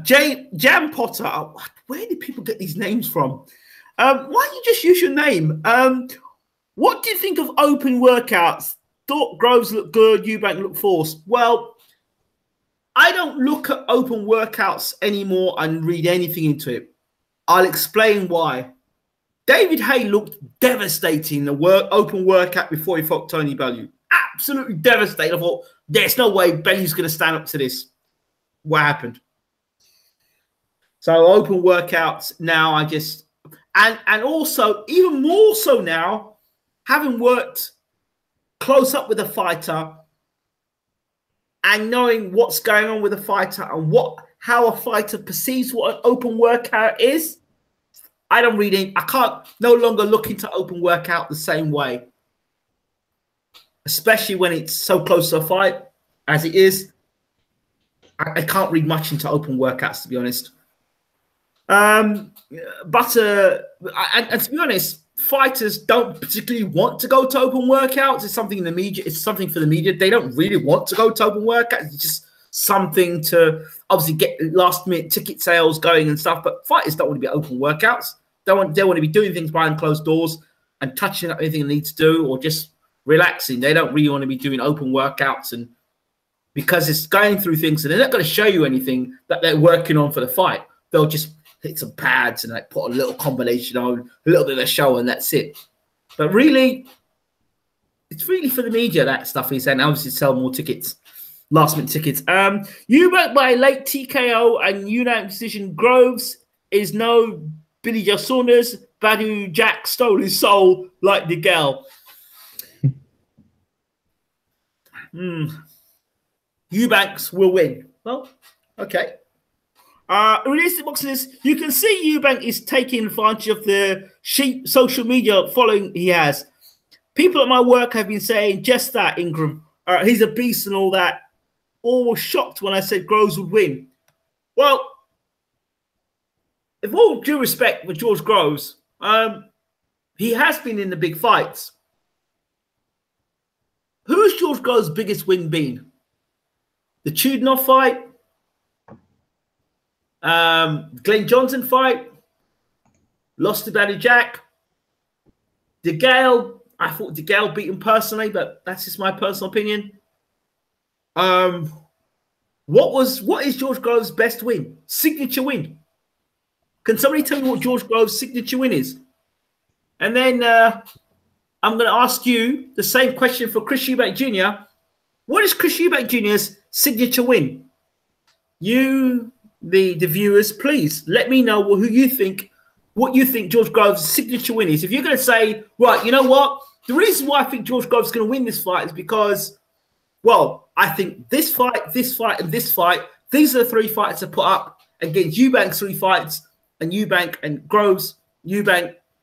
Jam Potter. Oh, where do people get these names from? Why don't you just use your name? What do you think of open workouts? Thought Groves looked good. Eubank looked forced. Well, I don't look at open workouts anymore and read anything into it. I'll explain why. David Hay looked devastating in the open workout before he fought Tony Bellew. Absolutely devastated. I thought, there's no way Bellew's going to stand up to this. What happened? So open workouts now, I just... And also, even more so now, having worked close up with a fighter and knowing what's going on with a fighter and how a fighter perceives what an open workout is, I don't read it. I can't no longer look into open workout the same way, especially when it's so close to a fight as it is. I can't read much into open workouts, to be honest. And to be honest, fighters don't particularly want to go to open workouts. It's something in the media. It's something for the media. They don't really want to go to open workouts. It's just something to obviously get last minute ticket sales going and stuff. But fighters don't want to be open workouts. They want to be doing things behind closed doors and touching up anything they need to do, or just relaxing. They don't really want to be doing open workouts, and because it's going through things, and they're not going to show you anything that they're working on for the fight. They'll just hit some pads and like put a little combination on, a little bit of a show, and that's it. But really, it's really for the media, that stuff is, and obviously sell more tickets, last minute tickets. Eubank by late TKO and unanimous decision. Groves is no Billy Joe Saunders. Badu Jack stole his soul like the girl. Eubanks will win. Well, okay. Realistic boxers, you can see Eubank is taking advantage of the sheep social media following he has. People at my work have been saying just that, Ingram. He's a beast and all that. All was shocked when I said Groves would win. Well, with all due respect with George Groves, he has been in the big fights. Who's George Groves' biggest win been? The Chudinov fight? Glenn Johnson fight? Lost to Danny Jack? DeGale? I thought DeGale beat him personally, but that's just my personal opinion. What is George Groves' best win? Signature win? Can somebody tell me what George Groves' signature win is? And then I'm going to ask you the same question for Chris Eubank Jr. What is Chris Eubank Jr.'s signature win? You, the viewers, please let me know what you think George Groves' signature win is. If you're going to say, right, you know what? The reason why I think George Groves is going to win this fight is because, well, I think this fight, and this fight, these are the 3 fights I put up against Eubank's 3 fights, and Eubank and Groves.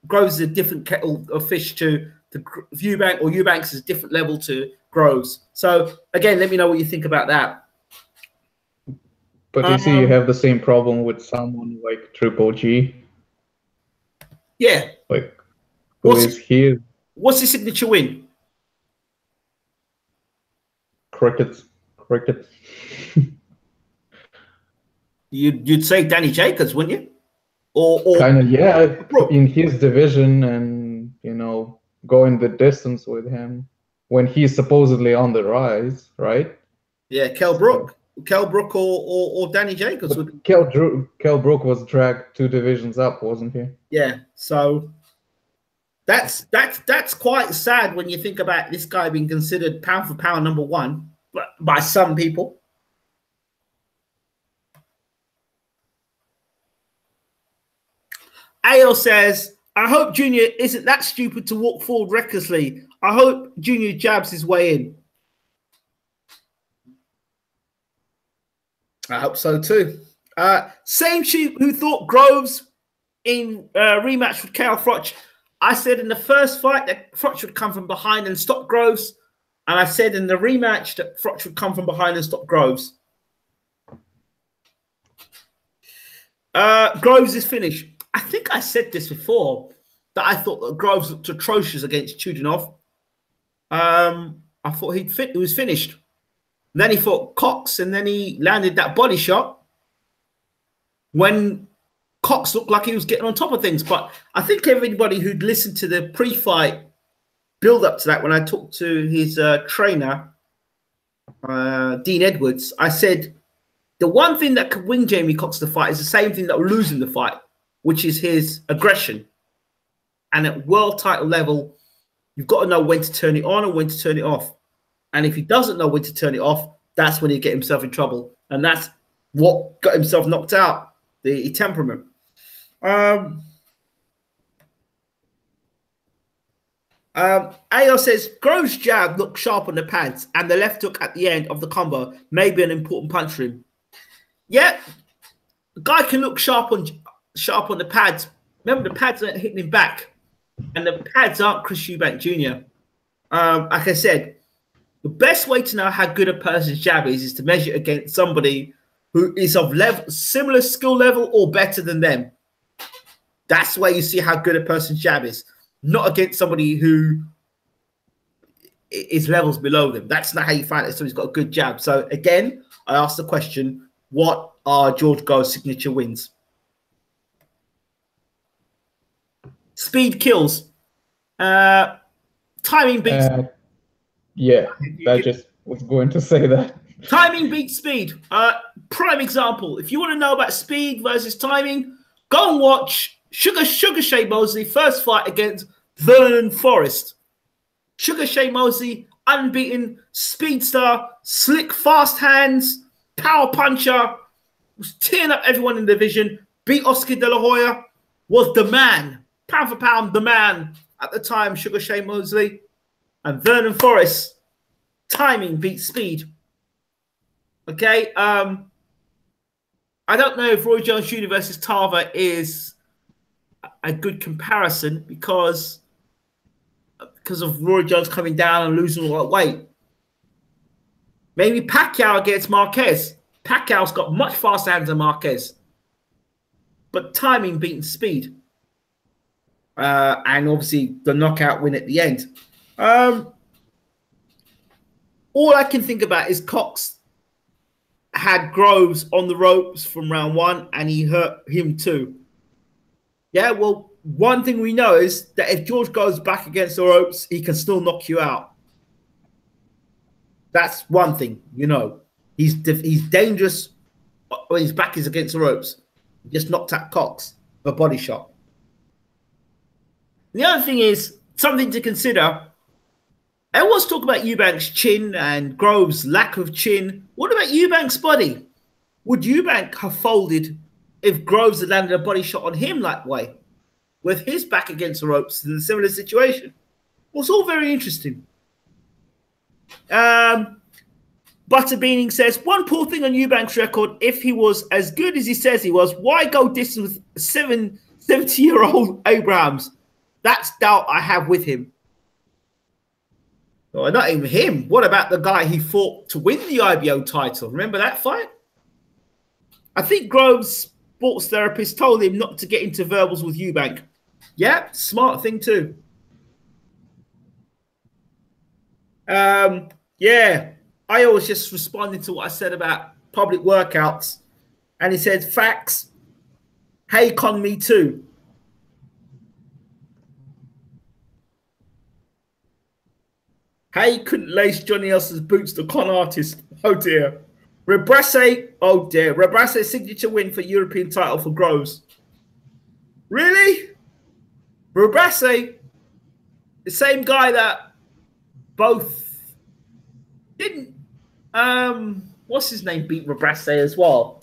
Groves is a different kettle of fish to Eubank, or Eubank's is a different level to Groves. So, again, let me know what you think about that. But you see, you have the same problem with someone like Triple G. Yeah. Like, what's his signature win? Cricket. You'd say Danny Jacobs, wouldn't you? Or kind of, yeah, in his division, and going the distance with him when he's supposedly on the rise, right? Yeah, Kell Brook or Danny Jacobs. Kell Brook was dragged 2 divisions up, wasn't he? Yeah, so that's quite sad when you think about this guy being considered pound for pound #1 by some people. AL says, I hope Junior isn't that stupid to walk forward recklessly. I hope Junior jabs his way in. I hope so too. Same sheep who thought Groves in rematch with Cal Froch. I said in the first fight that Froch would come from behind and stop Groves. And I said in the rematch that Froch would come from behind and stop Groves. Groves is finished. I think I said this before, that I thought that Groves looked atrocious against Chudinov. I thought he was finished. And then he fought Cox, and then he landed that body shot when Cox looked like he was getting on top of things. But I think everybody who'd listened to the pre-fight build-up to that, when I talked to his trainer, Dean Edwards, I said the one thing that could win Jamie Cox the fight is the same thing that will lose him the fight, which is his aggression. And at world title level, you've got to know when to turn it on and when to turn it off. And if he doesn't know when to turn it off, that's when he get himself in trouble. And that's what got himself knocked out, the temperament. AL says, Groves' jab looked sharp on the pads, and the left hook at the end of the combo may be an important punch for him. Yeah, the guy can look sharp on the pads. Remember, the pads aren't hitting him back, and the pads aren't Chris Eubank Jr. Like I said, the best way to know how good a person's jab is to measure against somebody who is of similar skill level or better than them. That's where you see how good a person's jab is, not against somebody who is levels below them. That's not how you find it. So he's got a good jab. So again, I asked the question, what are George Groves' signature wins? Speed kills. Timing beats. Yeah, I just was going to say that. Timing beats speed. Prime example. If you want to know about speed versus timing, go and watch Sugar Shea Mosley first fight against Vernon Forrest. Sugar Shea Mosley, unbeaten, speedster, slick, fast hands, power puncher, was tearing up everyone in the division, beat Oscar De La Hoya, was the man, pound for pound, the man at the time, Sugar Shea Mosley. And Vernon Forrest, timing beats speed. Okay, I don't know if Roy Jones Jr. versus Tarver is a good comparison because of Roy Jones coming down and losing all that weight. Maybe Pacquiao against Marquez. Pacquiao's got much faster hands than Marquez. but timing beating speed. And obviously the knockout win at the end. All I can think about is Cox had Groves on the ropes from round 1 and he hurt him too. Yeah, well, one thing we know is that if George goes back against the ropes, he can still knock you out. That's one thing, you know. He's dangerous when his back is against the ropes. He just knocked out Cox with a body shot. The other thing is, something to consider, everyone's talking about Eubank's chin and Groves' lack of chin. What about Eubank's body? Would Eubank have folded if Groves had landed a body shot on him that way, with his back against the ropes in a similar situation? Well, it's all very interesting. Butterbeaning says, one poor thing on Eubank's record, if he was as good as he says he was, why go distance with 70-year-old Abrahams? That's doubt I have with him. Well, not even him. What about the guy he fought to win the IBO title? Remember that fight? I think Groves' sports therapist told him not to get into verbals with Eubank. Yeah, smart thing too. Yeah, I was just responding to what I said about public workouts. And he said, facts. Hey, con me too. Hay couldn't lace Johnny Elsa's boots to con artist. Oh dear. Rebrasse. Oh dear. Rebrasse's signature win for European title for Groves. Really? Rebrasse, the same guy that both didn't. What's his name beat Rebrasse as well?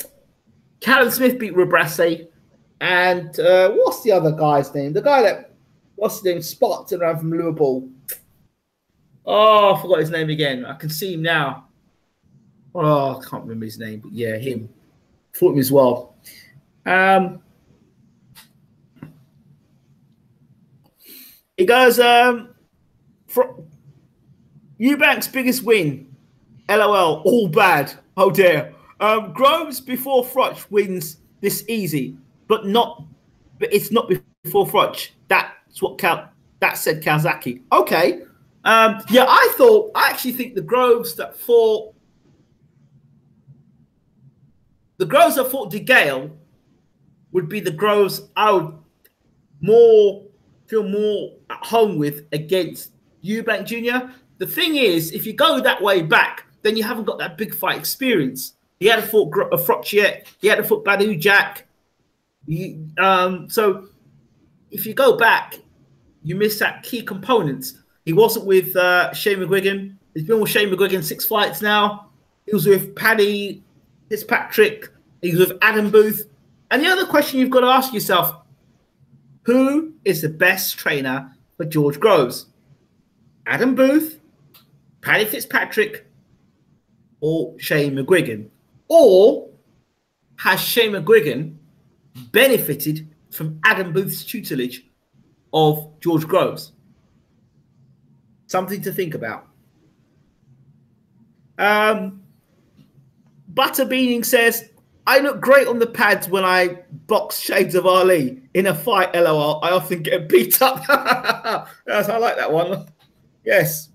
Callum Smith beat Rebrasse. And what's the other guy's name? The guy that, what's his name, Sparked around from Liverpool. Oh, I forgot his name again. I can see him now. Oh, I can't remember his name, but yeah, him. Fought him as well. He goes, Eubank's biggest win. LOL, all bad. Oh dear. Groves before Frotch wins this easy, but it's not before Frotch. That's what that said Kawasaki. Okay. Yeah, I actually think the Groves that fought De Gale would be the Groves I would feel more at home with against Eubank Jr. The thing is, if you go that way back, then you haven't got that big fight experience. He had to fought Frotch yet. He had to fought Badu Jack. So if you go back, you miss that key components. He wasn't with Shane McGuigan. He's been with Shane McGuigan 6 fights now. He was with Paddy Fitzpatrick. He was with Adam Booth. And the other question you've got to ask yourself, who is the best trainer for George Groves? Adam Booth, Paddy Fitzpatrick, or Shane McGuigan? Or has Shane McGuigan benefited from Adam Booth's tutelage of George Groves? Something to think about. Butterbeaning says, I look great on the pads when I box Shades of Ali. In a fight, LOL, I often get beat up. Yes, I like that one. Yes.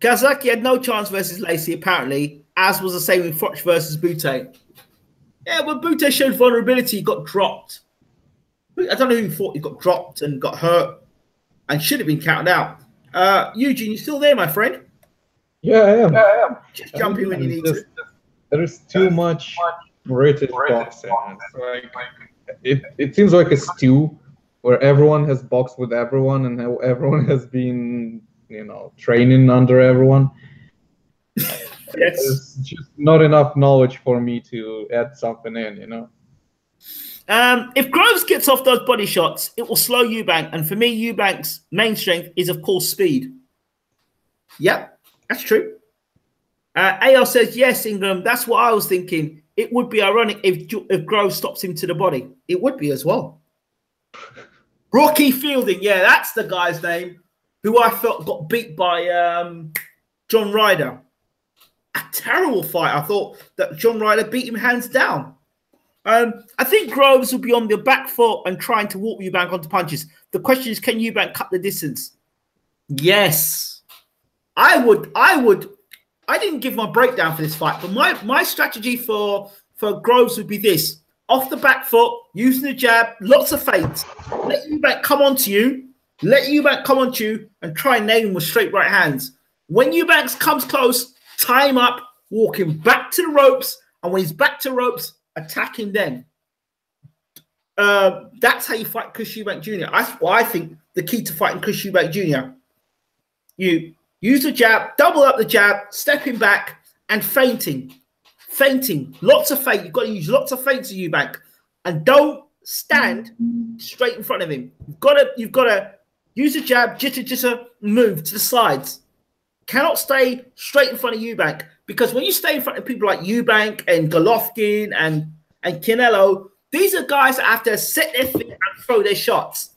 Kawasaki had no chance versus Lacey, apparently, as was the same with Frotch versus Butte. Yeah, when Butte showed vulnerability, he got dropped. I don't know who thought he got dropped and got hurt and should have been counted out. Eugene, you still there, my friend? Yeah, I am. Just jump in when you need to. There is too much British boxing. It seems like a stew where everyone has boxed with everyone and how everyone has been, training under everyone. Yes. There's just not enough knowledge for me to add something in, If Groves gets off those body shots, it will slow Eubank. And for me, Eubank's main strength is, of course, speed. Yep, that's true. AR says, yes, Ingram, that's what I was thinking. It would be ironic if Groves stops him to the body. It would be as well. Rocky Fielding, yeah, that's the guy's name who I felt got beat by John Ryder. a terrible fight. I thought that John Ryder beat him hands down. I think Groves will be on the back foot and trying to walk Eubank onto punches. The question is, can Eubank cut the distance? Yes. I didn't give my breakdown for this fight, but my strategy for Groves would be this. Off the back foot, using the jab, lots of feints. Let Eubank come onto you. Let Eubank come onto you and try and nail him with straight right hands. When Eubank comes close, tie him up, walk him back to the ropes, and when he's back to ropes, attack him then. That's how you fight Chris Eubank Jr. That's what I think the key to fighting Chris Eubank Jr. You use the jab, double up the jab, stepping back, and feinting. Feinting. Lots of feint. You've got to use lots of feints to Eubank. And don't stand straight in front of him. You've got to use the jab, jitter, move to the sides. Cannot stay straight in front of Eubank, because when you stay in front of people like Eubank and Golovkin and Canelo, these are guys that have to set their feet and throw their shots.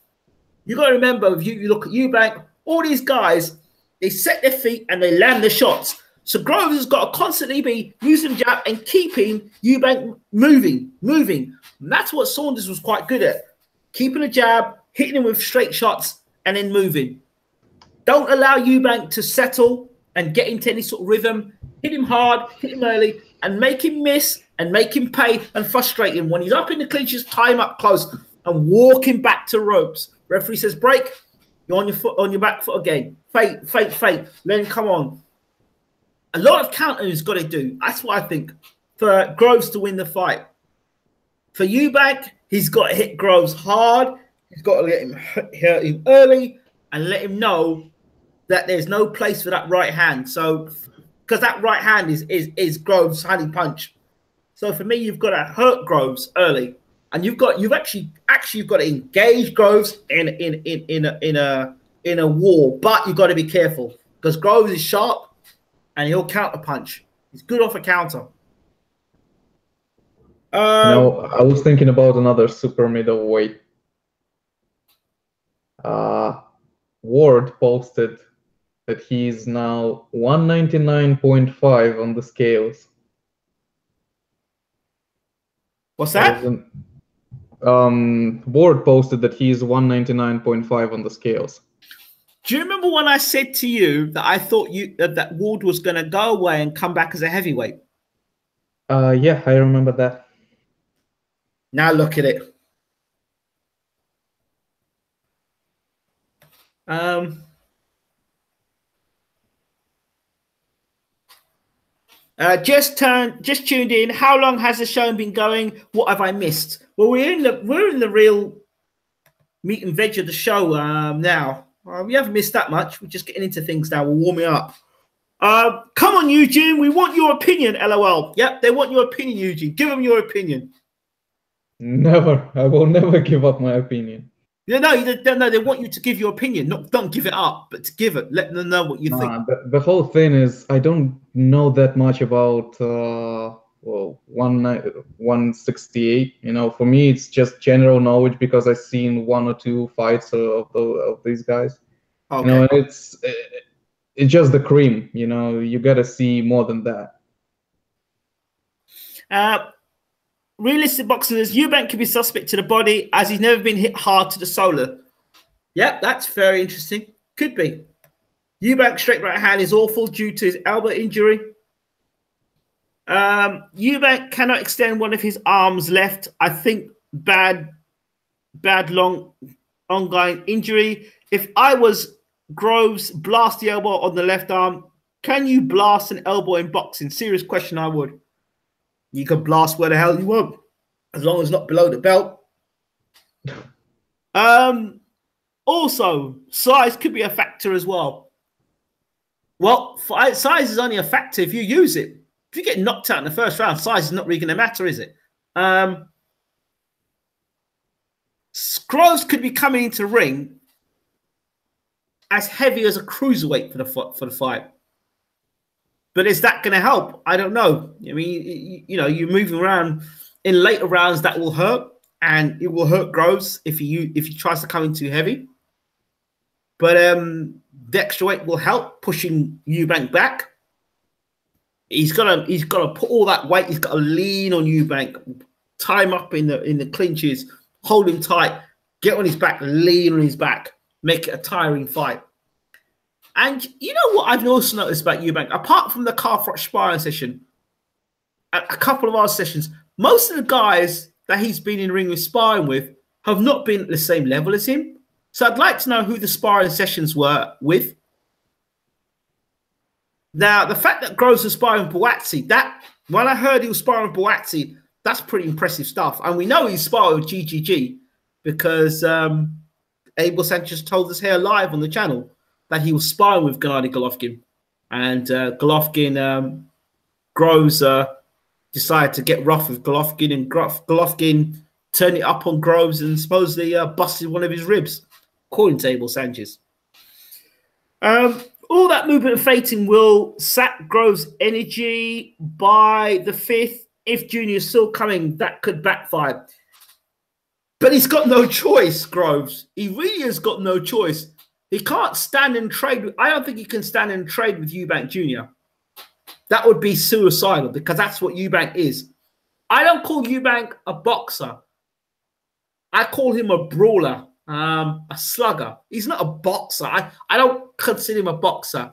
You got to remember, if you look at Eubank, all these guys, they set their feet and they land the shots. So Groves has got to constantly be using the jab and keeping Eubank moving. And that's what Saunders was quite good at. Keeping a jab, hitting him with straight shots, and then moving. Don't allow Eubank to settle and get into any sort of rhythm. Hit him hard, hit him early, and make him miss and make him pay and frustrate him. When he's up in the clinches, tie him up close and walk him back to ropes. Referee says break. You're on your foot, on your back foot again. Feint. Let him come on. A lot of countering he's got to do. That's what I think for Groves to win the fight. For Eubank, he's got to hit Groves hard. He's got to hit him early and let him know that there's no place for that right hand. So, because that right hand is Groves' honey punch. So for me, you've got to hurt Groves early, and you've got to engage Groves in a war. But you've got to be careful, because Groves is sharp and he'll counter punch. He's good off a counter. I was thinking about another super middleweight. Ward posted that he's now 199.5 on the scales. What's that? Ward posted that he's 199.5 on the scales. Do you remember when I said to you that I thought that Ward was going to go away and come back as a heavyweight? Yeah, I remember that. Now look at it. Just tuned in. How long has the show been going? What have I missed? Well, we're in the real meat and veg of the show now. We haven't missed that much. We're just getting into things now. We're warming up. Come on, Eugene. We want your opinion. LOL. Yep, they want your opinion, Eugene. Give them your opinion. Never. I will never give up my opinion. Yeah, no, they want you to give your opinion. Don't give it up, but to give it. Let them know what you think. The whole thing is, I don't know that much about 168. You know, for me, it's just general knowledge because I've seen one or two fights of these guys. Okay. You know, and it's just the cream. You know, you gotta see more than that. Realistic boxing is Eubank could be suspect to the body as he's never been hit hard to the solar. Yep, that's very interesting. Could be. Eubank straight right hand is awful due to his elbow injury. Eubank cannot extend one of his arms left. I think bad long ongoing injury. If I was Groves, blast the elbow on the left arm. Can you blast an elbow in boxing? Serious question, I would. You can blast where the hell you want, as long as it's not below the belt. Also, size could be a factor as well. Well, size is only a factor if you use it. If you get knocked out in the first round, size is not really going to matter, is it? Groves could be coming into the ring as heavy as a cruiserweight for the fight. But is that going to help? I don't know. I mean, you know, you're moving around in later rounds, that will hurt, and it will hurt Groves if he tries to come in too heavy. But the extra weight will help pushing Eubank back. he's got to put all that weight. He's got to lean on Eubank, tie him up in the clinches, hold him tight, get on his back, lean on his back, make it a tiring fight. And you know what I've also noticed about Eubank, apart from the car front sparring session, a couple of our sessions, most of the guys that he's been in the ring with sparring with have not been at the same level as him. So I'd like to know who the sparring sessions were with. Now, the fact that Groves was sparring with Buatsi, that when I heard he was sparring with Buatsi, that's pretty impressive stuff. And we know he's sparring with GGG because Abel Sanchez told us here live on the channel that he was sparring with Gennady Golovkin. And Golovkin, Groves decided to get rough with Golovkin, and Golovkin turned it up on Groves and supposedly busted one of his ribs, according to Abel Sanchez. All that movement and fainting will sap Groves' energy by the 5th. If Junior is still coming, that could backfire. But he's got no choice, Groves. He really has got no choice. He can't stand and trade. I don't think he can stand and trade with Eubank Jr. That would be suicidal because that's what Eubank is. I don't call Eubank a boxer. I call him a brawler, a slugger. He's not a boxer. I don't consider him a boxer.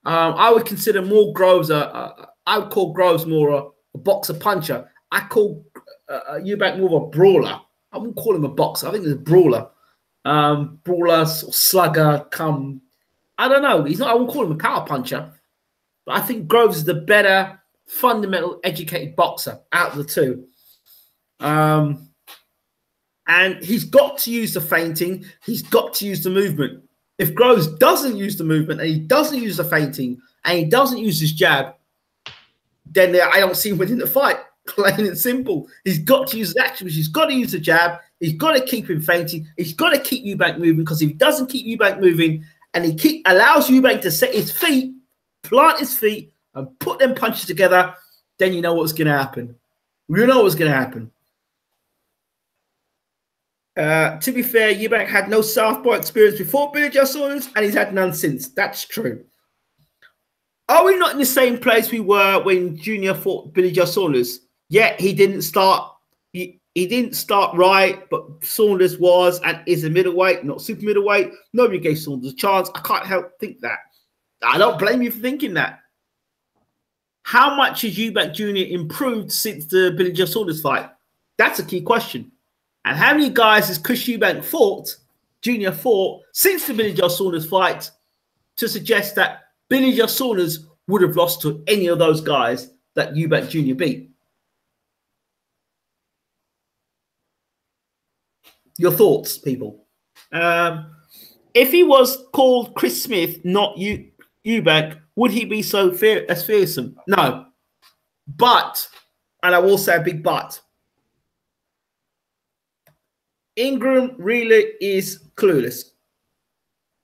I would consider more Groves I would call Groves more a boxer puncher. I call Eubank more of a brawler. I wouldn't call him a boxer. I think he's a brawler. Brawler, slugger, I don't know. He's not. I won't call him a power puncher. But I think Groves is the better, fundamental, educated boxer out of the two. And he's got to use the feinting. He's got to use the movement. If Groves doesn't use the movement and he doesn't use the feinting and he doesn't use his jab, then I don't see him winning the fight. Plain and simple. He's got to use the action. He's got to use the jab. He's got to keep him feinting. He's got to keep Eubank moving, because if he doesn't keep Eubank moving and he allows Eubank to set his feet, plant his feet, and put them punches together, then you know what's going to happen. You know what's going to happen. To be fair, Eubank had no southpaw experience before Billy Joe Saunders, and he's had none since. That's true. Are we not in the same place we were when Junior fought Billy Joe Saunders? Yeah, he didn't start. He didn't start right, but Saunders was and is a middleweight, not super middleweight. Nobody gave Saunders a chance. I can't help think that. I don't blame you for thinking that. How much has Eubank Jr. improved since the Billy Joe Saunders fight? That's a key question. And how many guys has Chris Eubank Jr. fought since the Billy Joe Saunders fight to suggest that Billy Joe Saunders would have lost to any of those guys that Eubank Jr. beat? Your thoughts, people. If he was called Chris Smith, not Eubank, would he be so fearsome? No. But, and I will say a big but, Ingram really is clueless.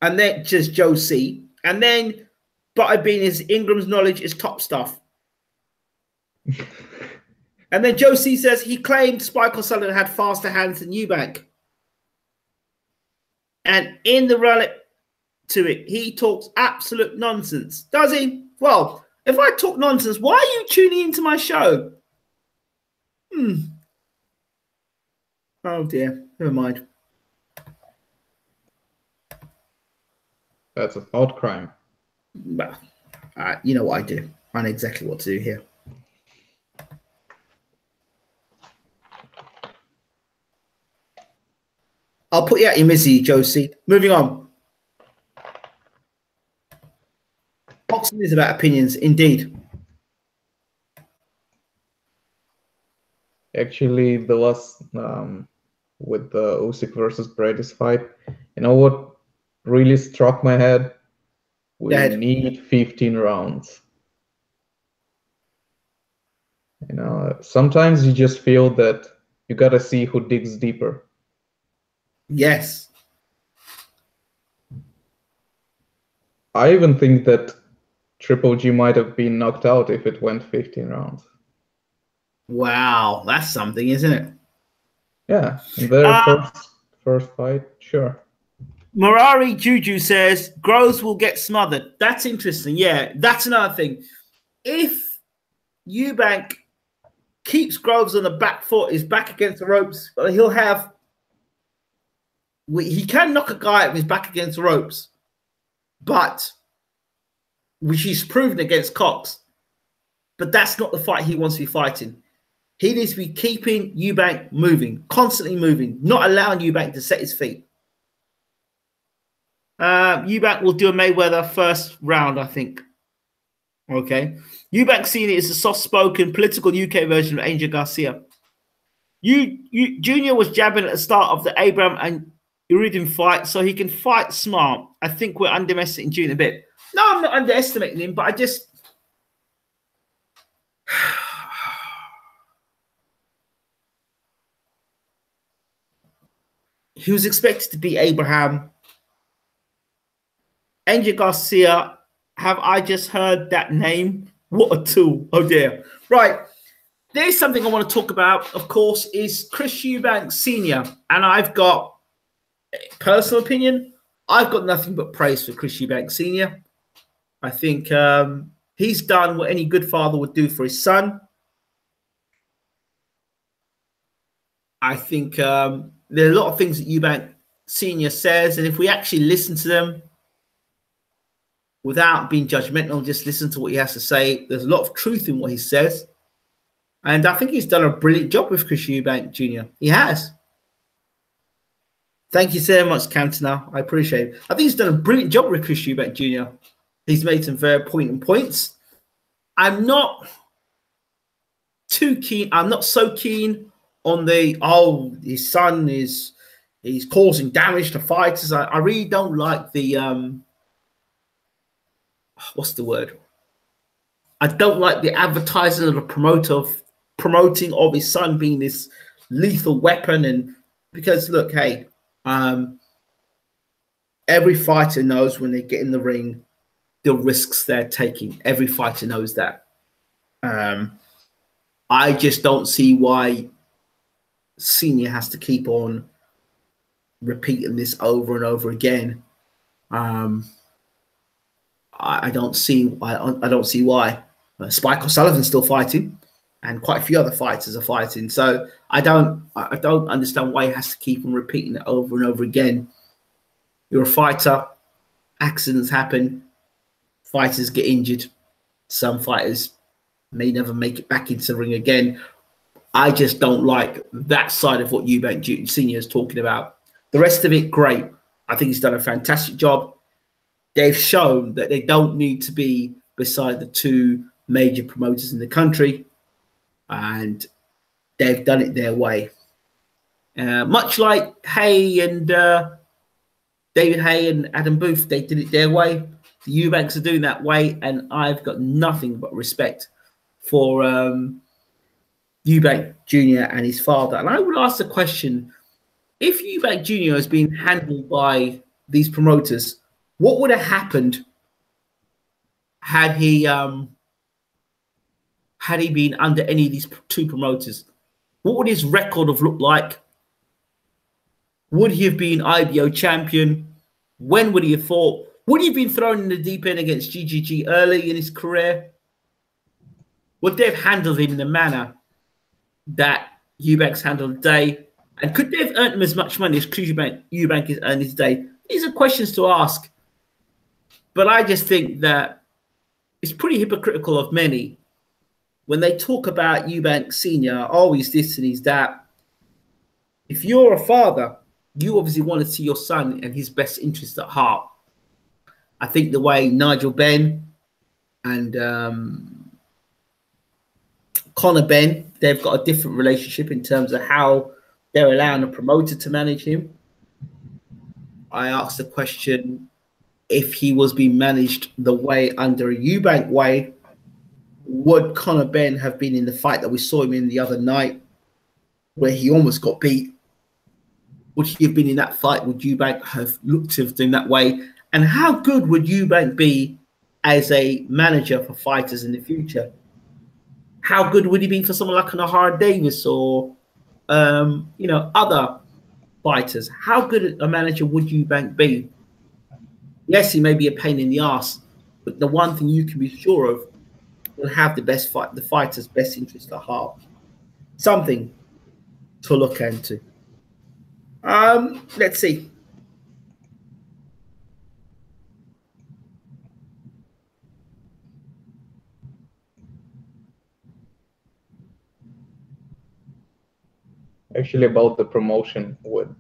And then just Joe C. And then, but I mean, Ingram's knowledge is top stuff. And then Joe C says he claimed Spike O'Sullivan had faster hands than Eubank. And in the run to it, he talks absolute nonsense. Does he? Well, if I talk nonsense, why are you tuning into my show? Oh dear, never mind. That's a thought crime. Well, you know what I do. I know exactly what to do here. I'll put you out your misery, Josie. Moving on. Boxing is about opinions, indeed. Actually, the last with the Usyk versus Brady's fight, you know what really struck my head? We need 15 rounds. You know, sometimes you just feel that you gotta see who digs deeper. Yes. I even think that Triple G might have been knocked out if it went 15 rounds. Wow, that's something, isn't it? Yeah, their first fight, sure. Marari Juju says Groves will get smothered. That's interesting. Yeah, that's another thing. If Eubank keeps Groves on the back foot, is back against the ropes, but he'll have. He can knock a guy if he's back against the ropes, but which he's proven against Cox. But that's not the fight he wants to be fighting. He needs to be keeping Eubank moving, constantly moving, not allowing Eubank to set his feet. Eubank will do a Mayweather first round, I think. Okay. Eubank Senior is a soft-spoken, political UK version of Angel Garcia. Junior was jabbing at the start of the Abraham and Uridim fight, so he can fight smart. I think we're underestimating Junior a bit. No, I'm not underestimating him, but I just... He was expected to beat Abraham. Angel Garcia, have I just heard that name? What a tool. Oh, dear. Right. There's something I want to talk about, of course, is Chris Eubank Sr. And I've got, personal opinion, I've got nothing but praise for Chris Eubank Sr. I think he's done what any good father would do for his son. I think there are a lot of things that Eubank Sr. says, and if we actually listen to them without being judgmental, just listen to what he has to say, there's a lot of truth in what he says. And I think he's done a brilliant job with Chris Eubank Jr. He has. Thank you so much, Cantona. I appreciate it. I think he's done a brilliant job with Chris Eubank Jr. He's made some very poignant points. I'm not too keen. I'm not so keen on the, oh, his son he's causing damage to fighters. I really don't like the, what's the word? I don't like the advertising of the promoting of his son being this lethal weapon. And because look, hey, every fighter knows when they get in the ring the risks they're taking. Every fighter knows that. I just don't see why Senior has to keep on repeating this over and over again. I don't see why. I don't see why. Spike O'Sullivan's still fighting, and quite a few other fighters are fighting. So I don't understand why he has to keep on repeating it over and over again. You're a fighter. Accidents happen. Fighters get injured. Some fighters may never make it back into the ring again. I just don't like that side of what Eubank Senior is talking about. The rest of it, great. I think he's done a fantastic job. They've shown that they don't need to be beside the two major promoters in the country, and they've done it their way. Much like Hay and David Hay and Adam Booth, they did it their way. The Eubanks are doing that way, and I've got nothing but respect for Eubank Jr. and his father. And I would ask the question, if Eubank Jr. has been handled by these promoters, what would have happened had he been under any of these two promoters? What would his record have looked like? Would he have been IBO champion? When would he have fought? Would he have been thrown in the deep end against GGG early in his career? Would they have handled him in the manner that Eubank's handled today? And could they have earned him as much money as Eubank is earning today? These are questions to ask. But I just think that it's pretty hypocritical of many when they talk about Eubank Sr., oh, he's this and he's that. If you're a father, you obviously want to see your son and his best interests at heart. I think the way Nigel Benn and Conor Benn, they've got a different relationship in terms of how they're allowing a promoter to manage him. I asked the question, if he was being managed the way under a Eubank way, would Conor Benn have been in the fight that we saw him in the other night where he almost got beat? Would he have been in that fight? Would Eubank have looked to have done that way? And how good would Eubank be as a manager for fighters in the future? How good would he be for someone like Nahara Davis or, other fighters? How good a manager would Eubank be? Yes, he may be a pain in the ass, but the one thing you can be sure of, will have the best fight, the fighter's best interest at heart. Something to look into. Let's see. Actually, about the promotion with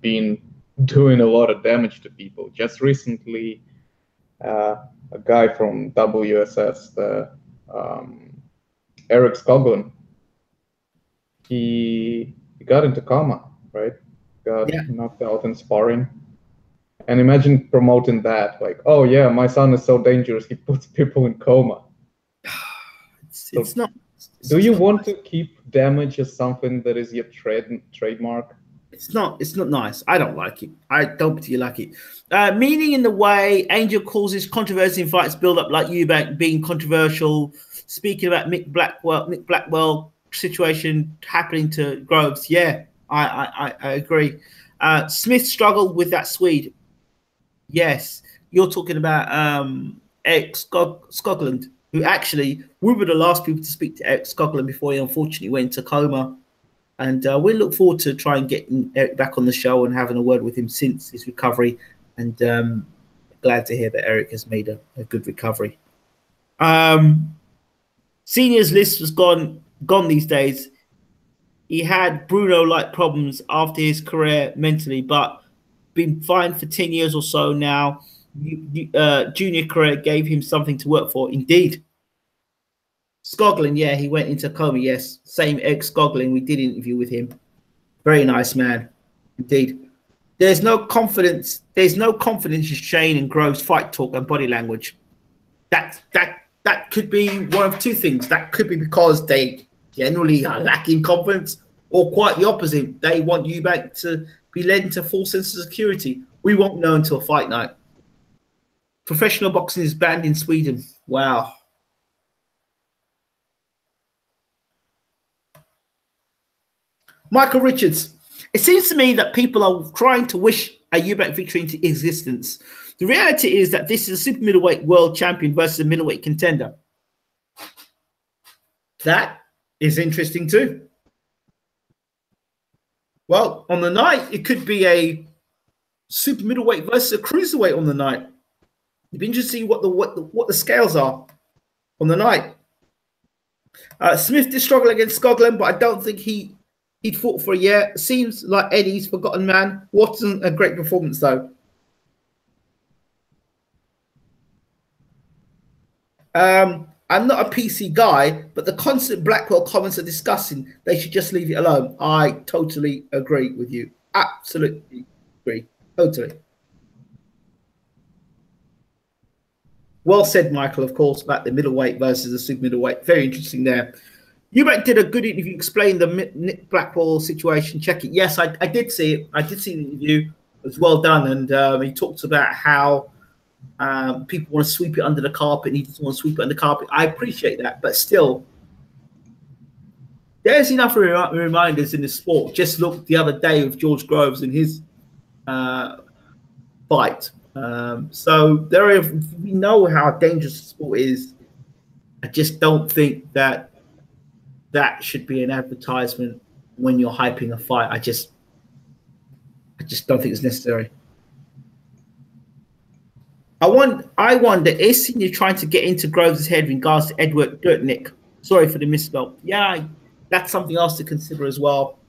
being doing a lot of damage to people. Just recently, a guy from WSS, Eric Skoglund, he got into coma, right? Got knocked out in sparring. And imagine promoting that, like, oh yeah, my son is so dangerous, he puts people in coma. It's not. Do you want to keep damage as something that is your trademark? It's not nice. I don't like it. I don't particularly like it. Meaning in the way Angel causes controversy in fights build up, like Eubank being controversial. Speaking about Nick Blackwell situation happening to Groves. Yeah, I agree. Smith struggled with that Swede. Yes, you're talking about Eric Skoglund, who actually, we were the last people to speak to Eric Skoglund before he unfortunately went into coma. And we look forward to trying getting Eric back on the show and having a word with him since his recovery. And glad to hear that Eric has made a good recovery. Seniors list was gone these days. He had Bruno-like problems after his career mentally, but been fine for 10 years or so now. Junior career gave him something to work for. Indeed. Skoglund, yeah, he went into coma. Yes, same Skoglund. We did an interview with him. Very nice man, indeed. There's no confidence. There's no confidence in Shane and Groves' fight talk and body language. That could be one of two things. That could be because they generally are lacking confidence, or quite the opposite. They want Eubank to be led into full sense of security. We won't know until fight night. Professional boxing is banned in Sweden. Wow. Michael Richards. It seems to me that people are trying to wish a Eubank victory into existence. The reality is that this is a super middleweight world champion versus a middleweight contender. That is interesting too. Well, on the night, it could be a super middleweight versus a cruiserweight on the night. It'd be interesting to see what the scales are on the night. Smith did struggle against Skoglund, but I don't think he'd fought for a year. Seems like Eddie's forgotten man. Wasn't a great performance though. I'm not a PC guy, but the constant Blackwell comments are disgusting. They should just leave it alone. I totally agree with you. Absolutely agree. Totally. Well said, Michael, of course, about the middleweight versus the super middleweight. Very interesting there. Eubank did a good interview, explained the Nick Blackwell situation. Check it. Yes, I did see it. I did see the interview. It was well done. And he talks about how people want to sweep it under the carpet, and he doesn't want to sweep it under the carpet. I appreciate that. But still, there's enough reminders in the sport. Just look the other day with George Groves and his fight. So we know how dangerous the sport is. I just don't think that should be an advertisement when you're hyping a fight. I just don't think it's necessary. I wonder, is Senior trying to get into Groves' head in regards to Edward Dirtnick? Sorry for the misspell. Yeah, that's something else to consider as well.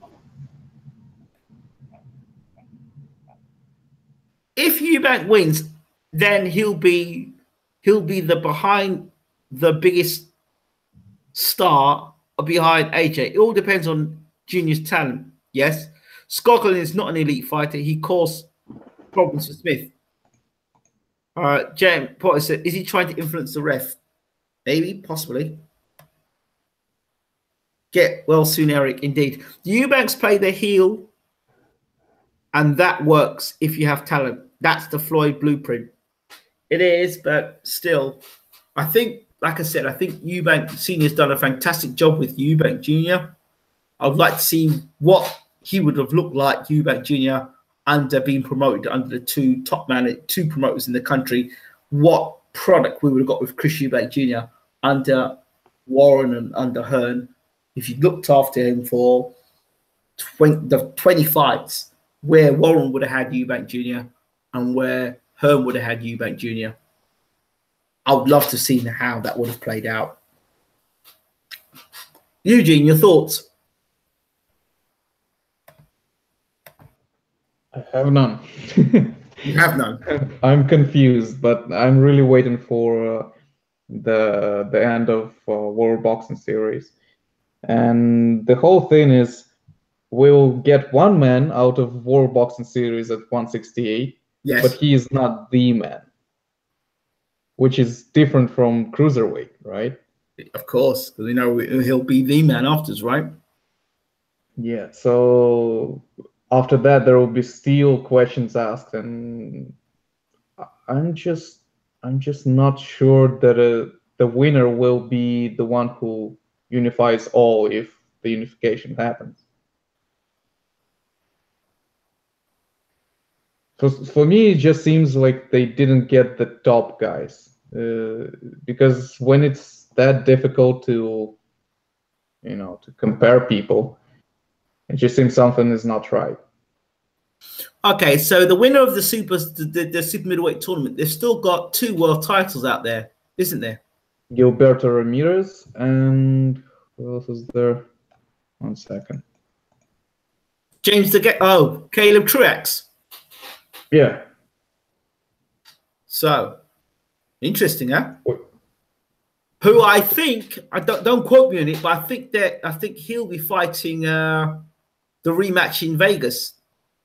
If Eubank wins, then he'll be behind the biggest star behind AJ. It all depends on Junior's talent. Yes, Skoglund is not an elite fighter. He caused problems for Smith. James Potter said, is he trying to influence the ref? Maybe, possibly. Get well soon, Eric. Indeed. The Eubanks play the heel, and that works if you have talent. That's the Floyd blueprint. It is, but still, I think, like I said, I think Eubank Senior's done a fantastic job with Eubank Junior. I'd like to see what he would have looked like, Eubank Junior, under being promoted under the two promoters in the country. What product we would have got with Chris Eubank Jr. under Warren and under Hearn, if you looked after him for 20 fights, where Warren would have had Eubank Jr. and where Hearn would have had Eubank Jr., I would love to see how that would have played out. Eugene, your thoughts? I have none. You have none. I'm confused, but I'm really waiting for the end of World Boxing Series. And the whole thing is we'll get one man out of World Boxing Series at 168, yes, but he is not the man, which is different from cruiserweight, right? Of course, because we know he'll be the man afterwards, right? Yeah, so after that there will be still questions asked, and I'm just not sure that the winner will be the one who unifies all if the unification happens. So for me, it just seems like they didn't get the top guys, because when it's that difficult to, to compare people, it just seems something is not right. Okay, so the winner of the super middleweight tournament, they've still got 2 world titles out there, isn't there? Gilberto Ramirez and who else is there? 1 second. Caleb Truax. Yeah. So interesting, huh? What? Who I think, I don't quote me on it, but I think he'll be fighting the rematch in Vegas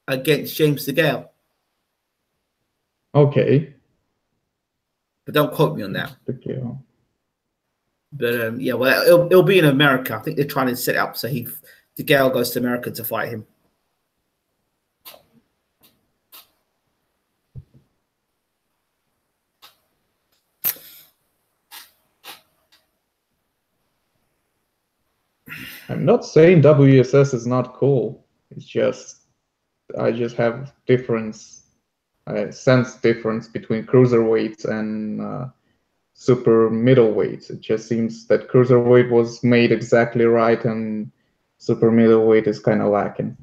against James DeGale. Okay. But don't quote me on that. DeGale. But yeah, well, it'll be in America. I think they're trying to set it up so DeGale goes to America to fight him. I'm not saying WSS is not cool. It's just I just have difference. I sense difference between cruiserweights and super middleweights. It just seems that cruiserweight was made exactly right, and super middleweight is kind of lacking.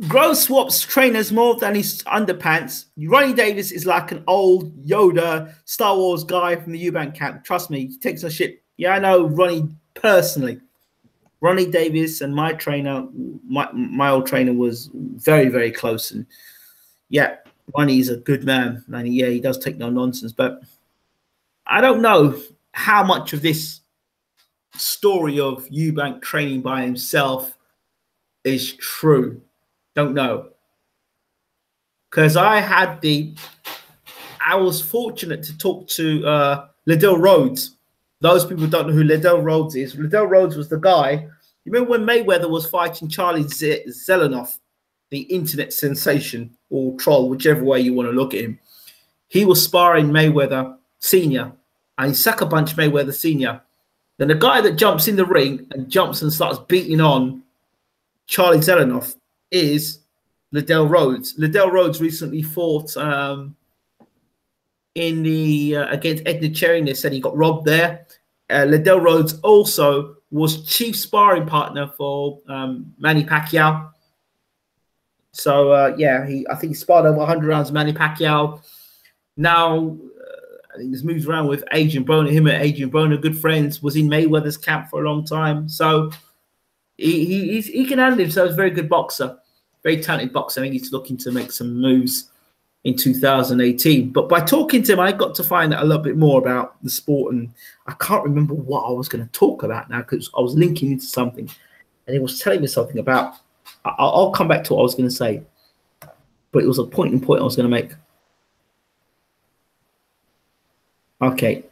Gross swaps trainers more than his underpants. Ronnie Davis is like an old Yoda Star Wars guy from the Eubank camp. Trust me, he takes no shit. Yeah, I know Ronnie personally. Ronnie Davis and my trainer, my old trainer, was very, very close. And yeah, Ronnie's a good man. And yeah, he does take no nonsense. But I don't know how much of this story of Eubank training by himself is true. Don't know. Because I was fortunate to talk to Liddell Rhodes. Those people don't know who Liddell Rhodes is. Liddell Rhodes was the guy. You remember when Mayweather was fighting Charlie Zelenoff, the internet sensation or troll, whichever way you want to look at him? He was sparring Mayweather Senior, and he sucker punched Mayweather Senior. Then the guy that jumps in the ring and jumps and starts beating on Charlie Zelenoff is Liddell Rhodes. Liddell Rhodes recently fought in the against Edna Cherryness, and he got robbed there. Liddell Rhodes also was chief sparring partner for Manny Pacquiao. So yeah, I think he sparred over 100 rounds with Manny Pacquiao. Now I think he's moved around with Adrian Broner. Him and Adrian Broner, good friends, was in Mayweather's camp for a long time. So he can handle himself. He's a very good boxer, very talented boxer. I think he's looking to make some moves in 2018. But by talking to him, I got to find out a little bit more about the sport, and I can't remember what I was going to talk about now because I was linking into something, and he was telling me something about. I'll come back to what I was going to say, but it was a point I was going to make. Okay,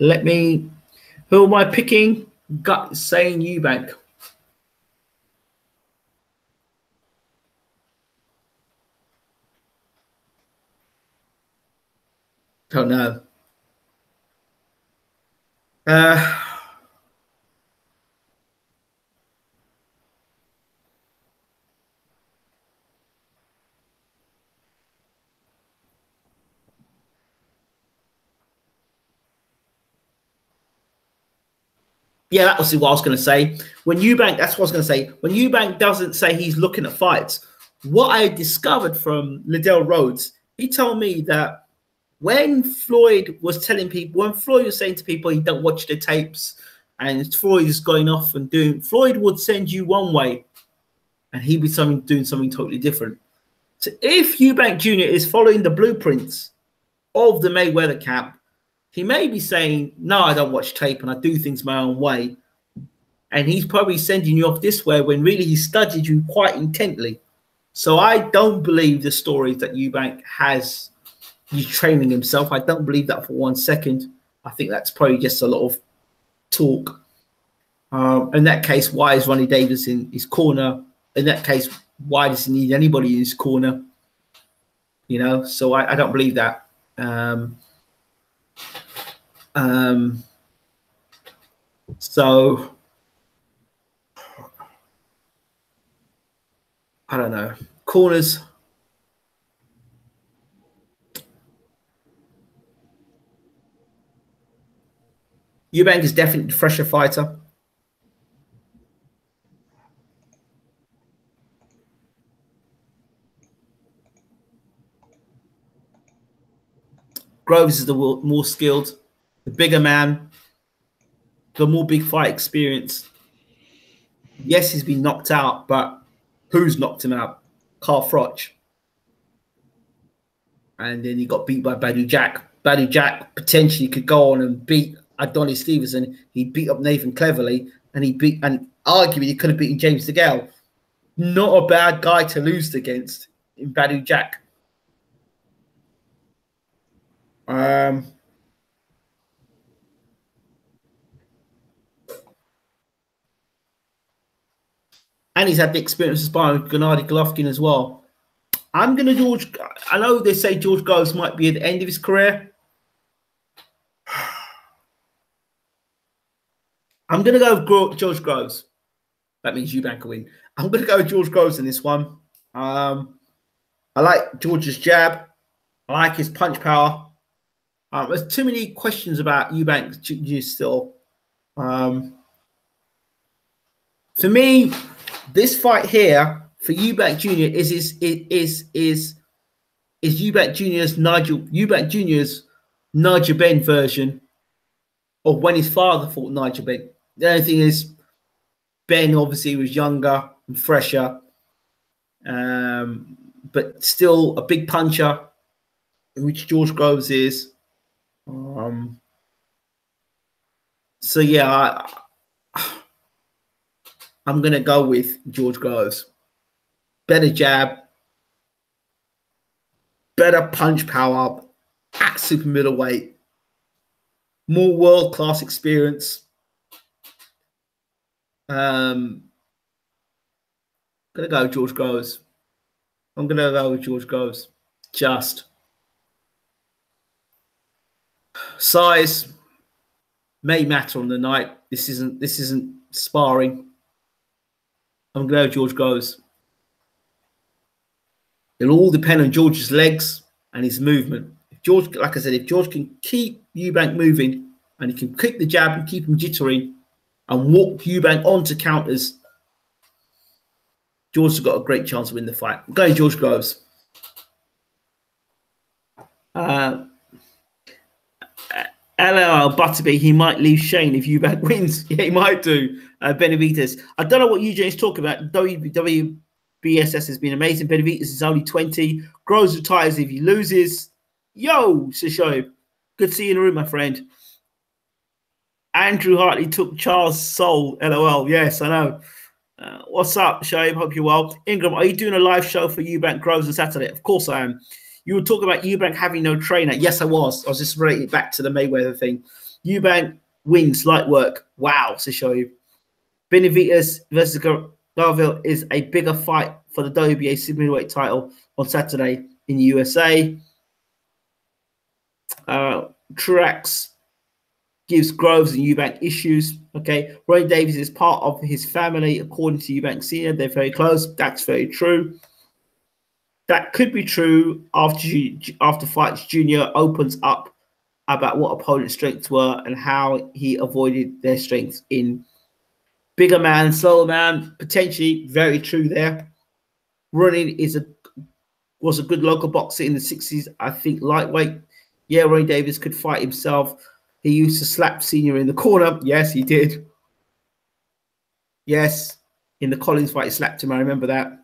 who am I picking? Gut saying Eubank. Don't know. Yeah, that was what I was going to say. When Eubank, that's what I was going to say. When Eubank doesn't say he's looking at fights, what I discovered from Liddell Rhodes, he told me that when Floyd was telling people, when Floyd was saying to people he don't watch the tapes, and Floyd is going off and doing, Floyd would send you one way, and he'd be doing something totally different. So if Eubank Jr. is following the blueprints of the Mayweather camp, he may be saying, no, I don't watch tape and I do things my own way. And he's probably sending you off this way when really he studied you quite intently. So I don't believe the stories that Eubank has, he's training himself. I don't believe that for 1 second. I think that's probably just a lot of talk. In that case, why is Ronnie Davis in his corner? In that case, why does he need anybody in his corner? You know, so I don't believe that. So I don't know. Corners. Eubank is definitely the fresher fighter. Groves is the more skilled, the bigger man, the more big fight experience. Yes, he's been knocked out, but who's knocked him out? Carl Froch. And then he got beat by Badou Jack. Badou Jack potentially could go on and beat Adonis Stevenson. He beat up Nathan Cleverly, and arguably he could have beaten James DeGale. Not a bad guy to lose against in Badou Jack. And he's had the experience of sparring with Gennady Golovkin as well. I'm going to I know they say George Groves might be at the end of his career. I'm going to go with George Groves. That means Eubank will win. I'm going to go with George Groves in this one. I like George's jab. I like his punch power. There's too many questions about Eubank Jr. still. For me, this fight here for Eubank Jr. is Eubank Jr.'s Nigel Benn version of when his father fought Nigel Benn. The only thing is, Ben obviously was younger and fresher, but still a big puncher, which George Groves is. So yeah, I'm going to go with George Groves. Better jab, better punch power at super middleweight, more world-class experience. I'm going to go with George Groves. I'm going to go with George Groves. Just size may matter on the night. This isn't sparring. I'm going to go with George Groves. It'll all depend on George's legs and his movement. If George, like I said, if George can keep Eubank moving and he can kick the jab and keep him jittery and walk Eubank onto counters, George has got a great chance to win the fight. I'm going George Groves. LOL Butterby, he might leave Shane if Eubank wins. Yeah, he might do. Benavides. I don't know what Eugene is talking about. WBSS has been amazing. Benavides is only 20. Groves retires if he loses. Yo, Sisho. Good to see you in the room, my friend. Andrew Hartley took Charles' soul. LOL. Yes, I know. What's up, Shoaib? Hope you're well. Ingram, are you doing a live show for Eubank Groves on Saturday? Of course I am. You were talking about Eubank having no trainer. Yes, I was. I was just relating it back to the Mayweather thing. Eubank wins light work. Wow, to show you. Benavides versus Garville is a bigger fight for the WBA super middleweight title on Saturday in the USA. Truax gives Groves and Eubank issues. Okay, Roy Davis is part of his family, according to Eubank Senior. They're very close. That's very true. That could be true after Fights Junior opens up about what opponent's strengths were and how he avoided their strengths in bigger man, slower man. Potentially very true there. Running was a good local boxer in the 60s. I think lightweight. Yeah, Ronnie Davis could fight himself. He used to slap Senior in the corner. Yes, he did. Yes, in the Collins fight, he slapped him. I remember that.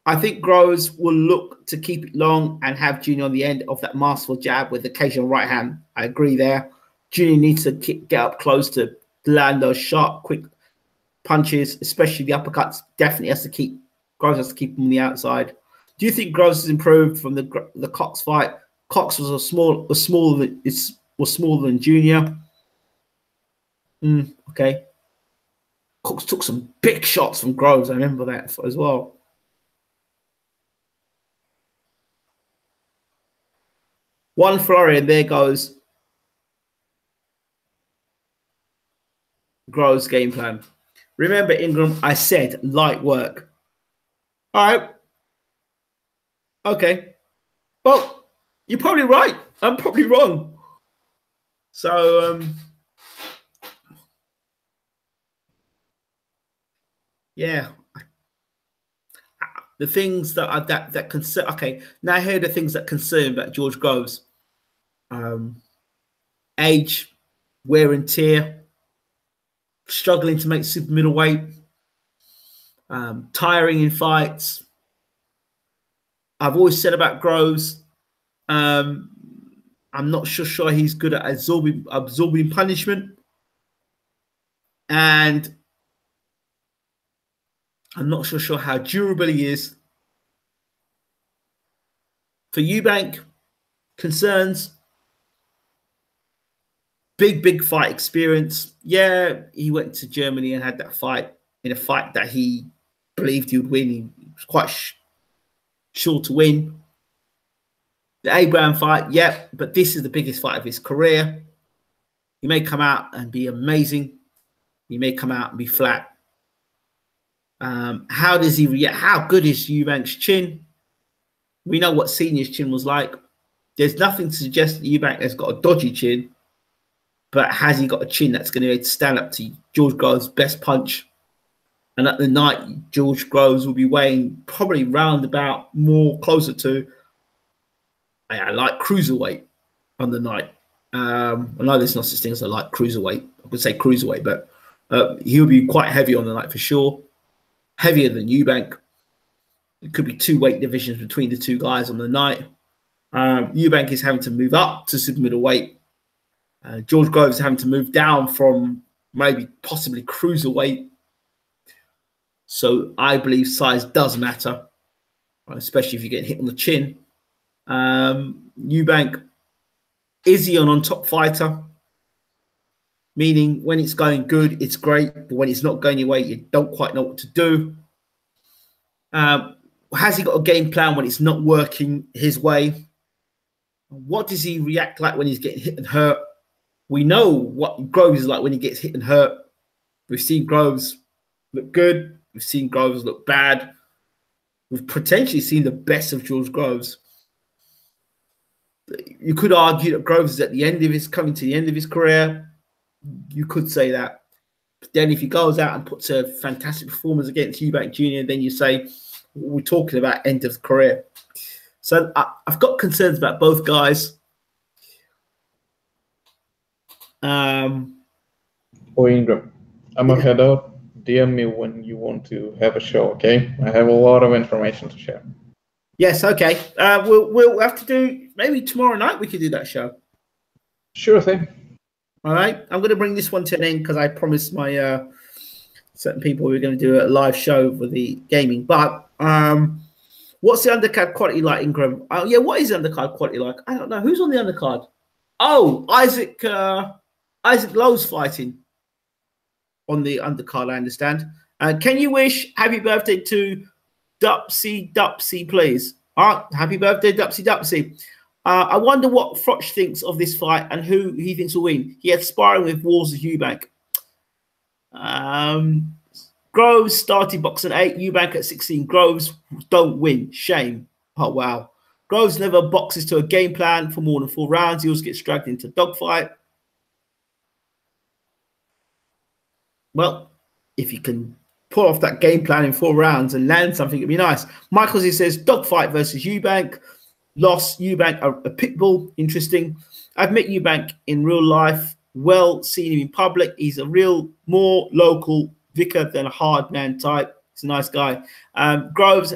I think Groves will look to keep it long and have Junior on the end of that masterful jab with occasional right hand. I agree there. Junior needs to get up close to land those sharp, quick punches, especially the uppercuts. Definitely has to keep Groves has to keep him on the outside. Do you think Groves has improved from the Cox fight? Cox was smaller than Junior. Okay. Cox took some big shots from Groves. I remember that as well. One Florian, there goes Groves' game plan. Remember, Ingram, I said light work. All right. Okay. Well, you're probably right. I'm probably wrong. So, yeah. The things that are that concern. Okay, now here are the things that concern about George Groves: age, wear and tear, struggling to make super middleweight, tiring in fights. I've always said about Groves, I'm not sure he's good at absorbing punishment, and I'm not sure how durable he is. For Eubank, concerns, big fight experience. Yeah, he went to Germany and had that fight in a fight that he believed he would win. He was quite sure to win. The Abraham fight, yeah, but this is the biggest fight of his career. He may come out and be amazing. He may come out and be flat. How does he react? How good is Eubank's chin? We know what Senior's chin was like. There's nothing to suggest that Eubank has got a dodgy chin, but has he got a chin that's going to stand up to George Groves' best punch? And at the night, George Groves will be weighing probably round about more closer to, I like cruiserweight on the night. I know there's no such thing as a light cruiserweight. I could say cruiserweight, but he'll be quite heavy on the night for sure. Heavier than Eubank. It could be 2 weight divisions between the 2 guys on the night. Eubank is having to move up to super middleweight. George Groves is having to move down from maybe possibly cruiserweight. So I believe size does matter, especially if you get hit on the chin. Eubank, is he an on-top fighter? Meaning when it's going good, it's great. But when it's not going your way, you don't quite know what to do. Has he got a game plan when it's not working his way? What does he react like when he's getting hit and hurt? We know what Groves is like when he gets hit and hurt. We've seen Groves look good. We've seen Groves look bad. We've potentially seen the best of George Groves. You could argue that Groves is at the end of coming to the end of his career. You could say that. But then if he goes out and puts a fantastic performance against Eubank Jr., then you say, we're talking about end of the career. So I've got concerns about both guys. Ingram, I'm gonna head out. DM me when you want to have a show, okay? I have a lot of information to share. Yes, okay. We'll have to do, maybe tomorrow night we could do that show. Sure thing. All right. I'm going to bring this one to an end because I promised my certain people we were going to do a live show for the gaming. But what's the undercard quality like, Ingram? Yeah, what is the undercard quality like? I don't know. Who's on the undercard? Oh, Isaac Lowe's fighting on the undercard, I understand. Can you wish happy birthday to Dupsy, please? All right. Happy birthday, Dupsy. I wonder what Froch thinks of this fight and who he thinks will win. He had sparring with Walls of Eubank. Groves started boxing at 8, Eubank at 16. Groves don't win. Shame. Oh, wow. Groves never boxes to a game plan for more than 4 rounds. He always gets dragged into a dogfight. Well, if you can pull off that game plan in 4 rounds and land something, it'd be nice. Michael Z says, dogfight versus Eubank. Loss, Eubank, a pit bull. Interesting. I've met Eubank in real life. Well, seen him in public. He's a real, more local vicar than a hard man type. He's a nice guy. Groves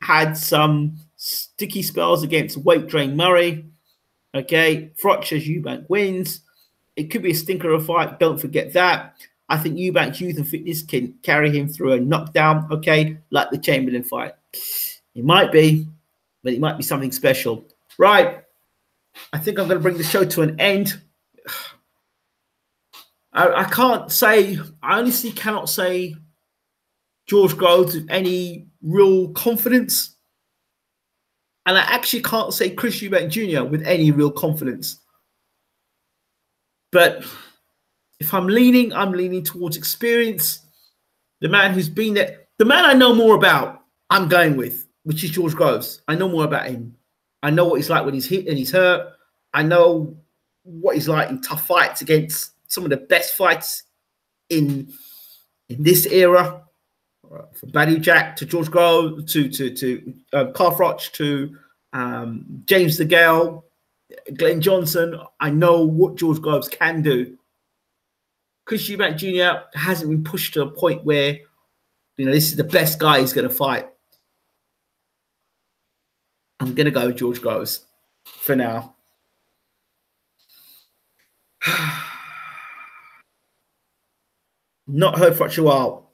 had some sticky spells against weight drain Murray. Okay. Frotcher's Eubank wins. It could be a stinker of a fight. Don't forget that. I think Eubank's youth and fitness can carry him through a knockdown. Okay. Like the Chamberlain fight. It might be, but it might be something special. Right. I think I'm going to bring the show to an end. I can't say, I honestly cannot say George Groves with any real confidence. And I actually can't say Chris Eubank Jr. with any real confidence. But if I'm leaning towards experience. The man who's been there, the man I know more about, I'm going with, which is George Groves. I know more about him. I know what he's like when he's hit and he's hurt. I know what he's like in tough fights against some of the best fights in this era. From Badou Jack to George Groves to Carl Froch to James DeGale, Glenn Johnson. I know what George Groves can do. Chris Eubank Jr. hasn't been pushed to a point where, you know, this is the best guy he's going to fight. I'm going to go with George Groves for now. Not heard for a while.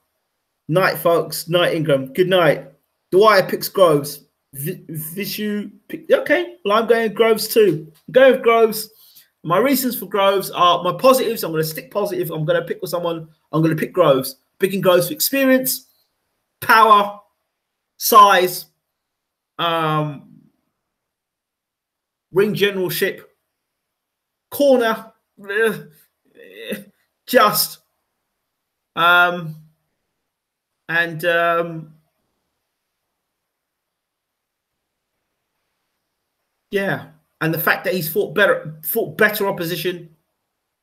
Night, folks. Night, Ingram. Good night. Dwyer picks Groves. Vishu. Okay. Well, I'm going with Groves too. Go with Groves. My reasons for Groves are my positives. I'm going to stick positive. I'm going to pick with someone. I'm going to pick Groves. Picking Groves for experience, power, size, ring generalship, corner, just, yeah. And the fact that he's fought better opposition,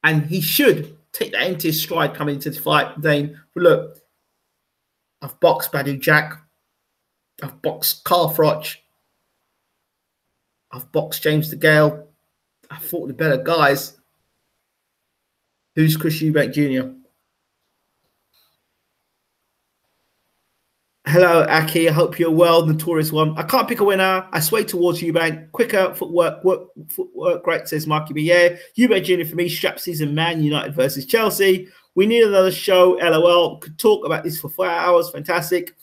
and he should take that into his stride coming into the fight. Dane, but look, I've boxed Badou Jack, I've boxed Carl Froch, I've boxed James DeGale, I've fought the better guys. Who's Chris Eubank Jr.? Hello, Aki. I hope you're well. Notorious one. I can't pick a winner. I sway towards Eubank. Quicker footwork, great, says Marky B. Yeah, Eubank Jr. for me. Strap season, Man United versus Chelsea. We need another show. LOL. Could talk about this for 4 hours. Fantastic.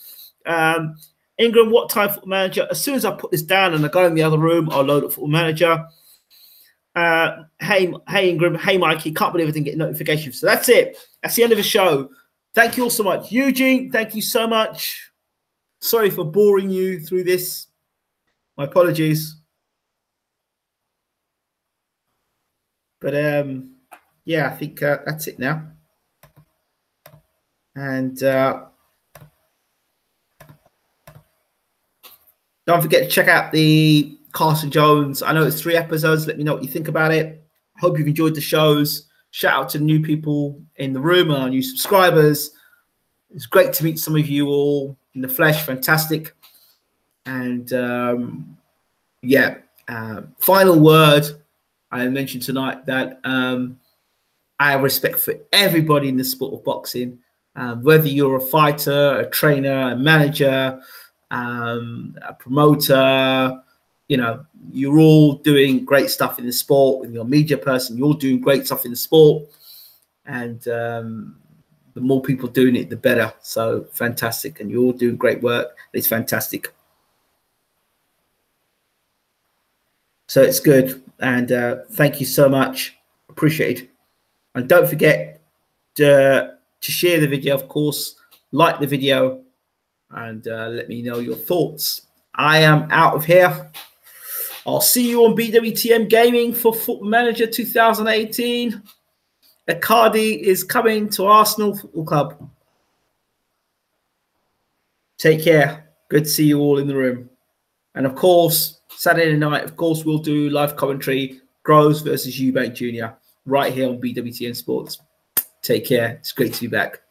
Ingram, what time Football Manager? As soon as I put this down and I go in the other room, I'll load up Football Manager. Hey, Ingram. Hey, Mikey. Can't believe I didn't get notifications. So that's it. That's the end of the show. Thank you all so much. Eugene, thank you so much. Sorry for boring you through this. My apologies. But yeah, I think that's it now. And don't forget to check out the Carson Jones. I know it's 3 episodes. Let me know what you think about it. Hope you've enjoyed the shows. Shout out to the new people in the room and our new subscribers. It's great to meet some of you all in the flesh. Fantastic. And yeah, final word. I mentioned tonight that I have respect for everybody in the sport of boxing, whether you're a fighter, a trainer, a manager, a promoter. You know, you're all doing great stuff in the sport. With your media person, you're all doing great stuff in the sport. And the more people doing it, the better. So fantastic. And you're all doing great work. It's fantastic. So it's good. And thank you so much. Appreciate it. And don't forget to share the video, of course. Like the video. And let me know your thoughts. I am out of here. I'll see you on BWTM Gaming for Football Manager 2018. Icardi is coming to Arsenal Football Club. Take care. Good to see you all in the room. And of course, Saturday night, of course, we'll do live commentary, Groves versus Eubank Jr. right here on BWTM Sports. Take care. It's great to be back.